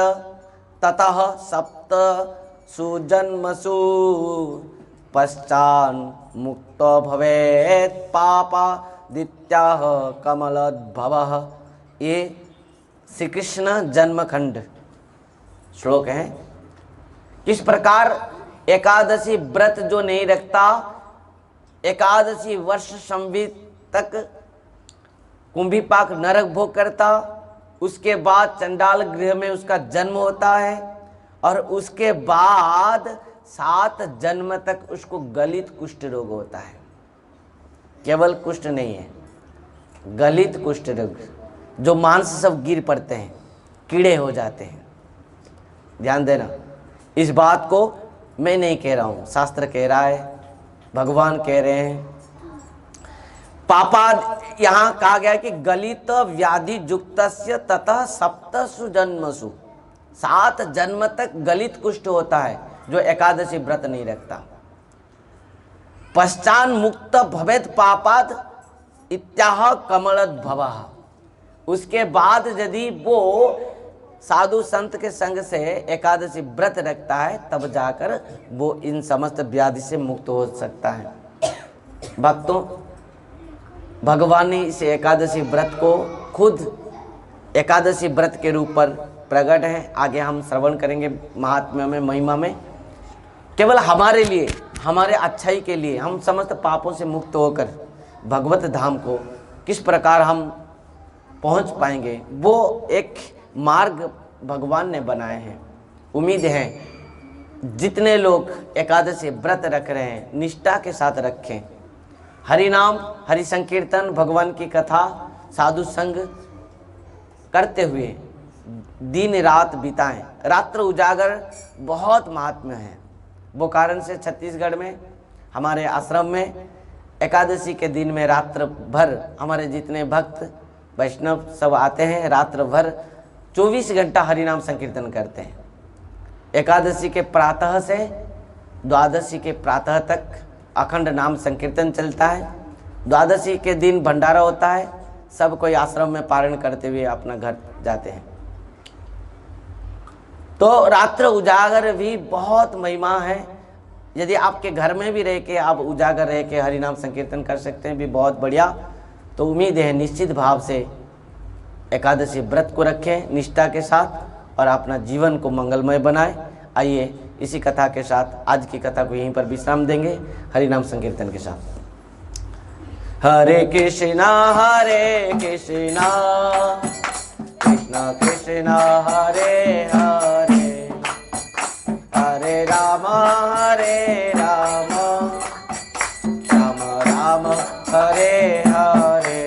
ततः सप्त सुजन्मसु पश्चान् मुक्तो भवेत् पापादित्याः कमलोद्भवः। ये श्री कृष्ण जन्मखंड श्लोक है। किस प्रकार एकादशी व्रत जो नहीं रखता, एकादशी वर्ष संवित तक कुंभीपाक नरक भोग करता, उसके बाद चंडाल गृह में उसका जन्म होता है और उसके बाद 7 जन्म तक उसको गलित कुष्ठ रोग होता है। केवल कुष्ठ नहीं है, गलित कुष्ठ रोग, जो मांस सब गिर पड़ते हैं, कीड़े हो जाते हैं। ध्यान देना, इस बात को मैं नहीं कह रहा हूँ, शास्त्र कह रहा है, भगवान कह रहे हैं। पापा यहाँ कहा गया कि गलित व्याधि युक्तस्य ततः सप्तसु जन्मसु, 7 जन्म तक गलित कुष्ठ होता है जो एकादशी व्रत नहीं रखता। पश्चात मुक्त भवेत पापाद इत्याह कमलोद्भवः। उसके बाद यदि वो साधु संत के संग से एकादशी व्रत रखता है तब जाकर वो इन समस्त व्याधि से मुक्त हो सकता है। भक्तों, भगवान ने इस एकादशी व्रत को खुद एकादशी व्रत के रूप पर प्रकट है। आगे हम श्रवण करेंगे महात्म्य में, महिमा में। केवल हमारे लिए, हमारे अच्छाई के लिए, हम समस्त पापों से मुक्त होकर भगवत धाम को किस प्रकार हम पहुंच पाएंगे, वो एक मार्ग भगवान ने बनाए हैं। उम्मीद है जितने लोग एकादशी व्रत रख रहे हैं निष्ठा के साथ रखें, हरि नाम, हरि संकीर्तन, भगवान की कथा, साधु संग करते हुए दिन रात बिताएं। रात्र उजागर बहुत महात्म्य है। वो कारण से छत्तीसगढ़ में हमारे आश्रम में एकादशी के दिन में रात्र भर हमारे जितने भक्त वैष्णव सब आते हैं, रात्र भर 24 घंटा हरि नाम संकीर्तन करते हैं। एकादशी के प्रातः से द्वादशी के प्रातः तक अखंड नाम संकीर्तन चलता है। द्वादशी के दिन भंडारा होता है, सब कोई आश्रम में पारण करते हुए अपना घर जाते हैं। तो रात्र उजागर भी बहुत महिमा है। यदि आपके घर में भी रह के आप उजागर रह के हरि नाम संकीर्तन कर सकते हैं भी बहुत बढ़िया। तो उम्मीद है निश्चित भाव से एकादशी व्रत को रखें निष्ठा के साथ और अपना जीवन को मंगलमय बनाएं। आइए इसी कथा के साथ आज की कथा को यहीं पर विश्राम देंगे हरि नाम संकीर्तन के साथ। हरे कृष्णा कृष्ण कृष्ण हरे हरे, हरे राम राम राम हरे हरे।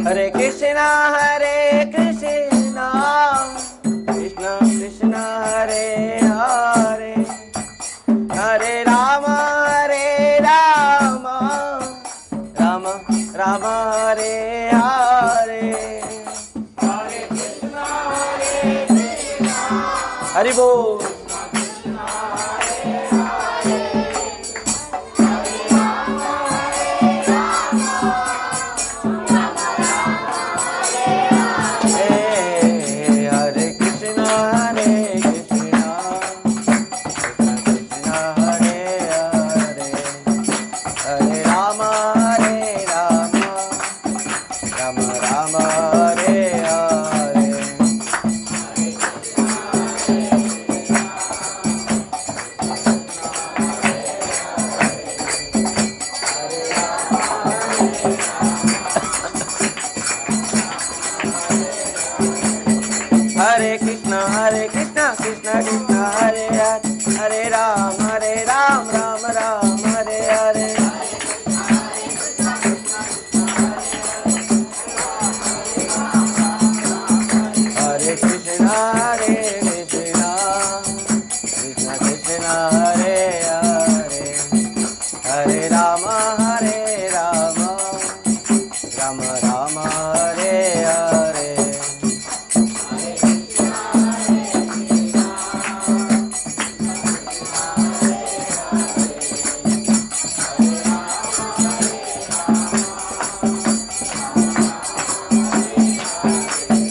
हरे कृष्णा कृष्ण कृष्ण हरे हरे। हरि बोल। हरे कृष्णा कृष्णा हरे हरे, हरे राम राम राम हरे हरे। हरे कृष्णा कृष्णा कृष्णा हरे हरे, हरे राम राम राम हरे हरे। हरे कृष्णा कृष्णा कृष्णा हरे हरे, हरे राम राम राम हरे हरे।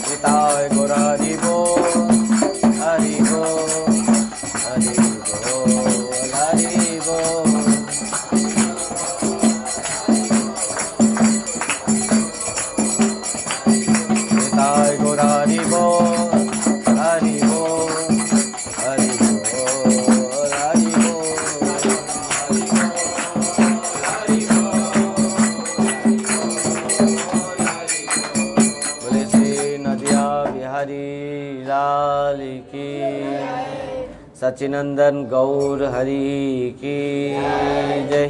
निताय गौर हरि बोल, हरि बोल, हरि बोल, हरि बोल। निताय गौर हरि बोल, हरि बोल, हरि बोल, हरि बोल, हरि बोल। बोले श्री नदिया बिहारी लाल की, सचिनंदन गौर हरि की जय,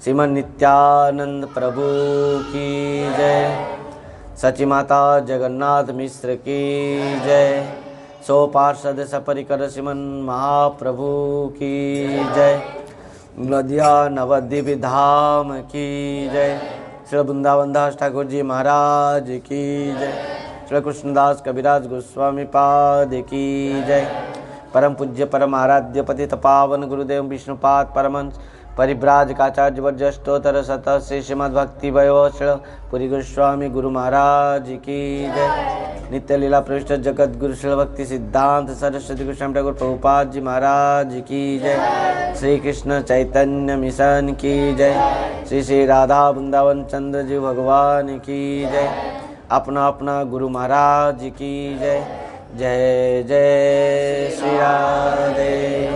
श्रीमन नित्यानंद प्रभु की जय, सची माता जगन्नाथ मिश्र की जय, सो पार्षद सपरिकर श्रीमन महाप्रभु की जय, नदिया नवद्वीप धाम की जय, श्री वृंदावन दास ठाकुर जी महाराज की जय, श्री कृष्णदास कविराज गोस्वामी पाद की जय, परम पूज्य परम आराध्य पतित पावन गुरुदेव विष्णुपाद परमहंस परिव्राजकाचार्य वर्जष्टोत्तर शत श्री श्रीमद् भक्ति वैभव पुरी गोस्वामी गुरु महाराज की जय, नित्य लीला प्रविष्ट जगत गुरु श्री भक्ति सिद्धांत सरस्वती गोस्वामी ठाकुर प्रभुपाद जी महाराज की जय, श्री कृष्ण चैतन्य मिशन की जय, श्री श्री राधा वृंदावन चंद्र जी भगवान की जय, अपना अपना गुरु महाराज की जय। जय जय श्री राधे,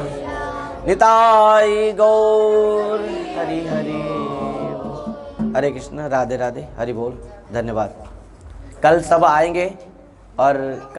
निताई गौर हरि हरि। हरे कृष्ण, राधे राधे, हरि बोल, धन्यवाद। कल सब आएंगे और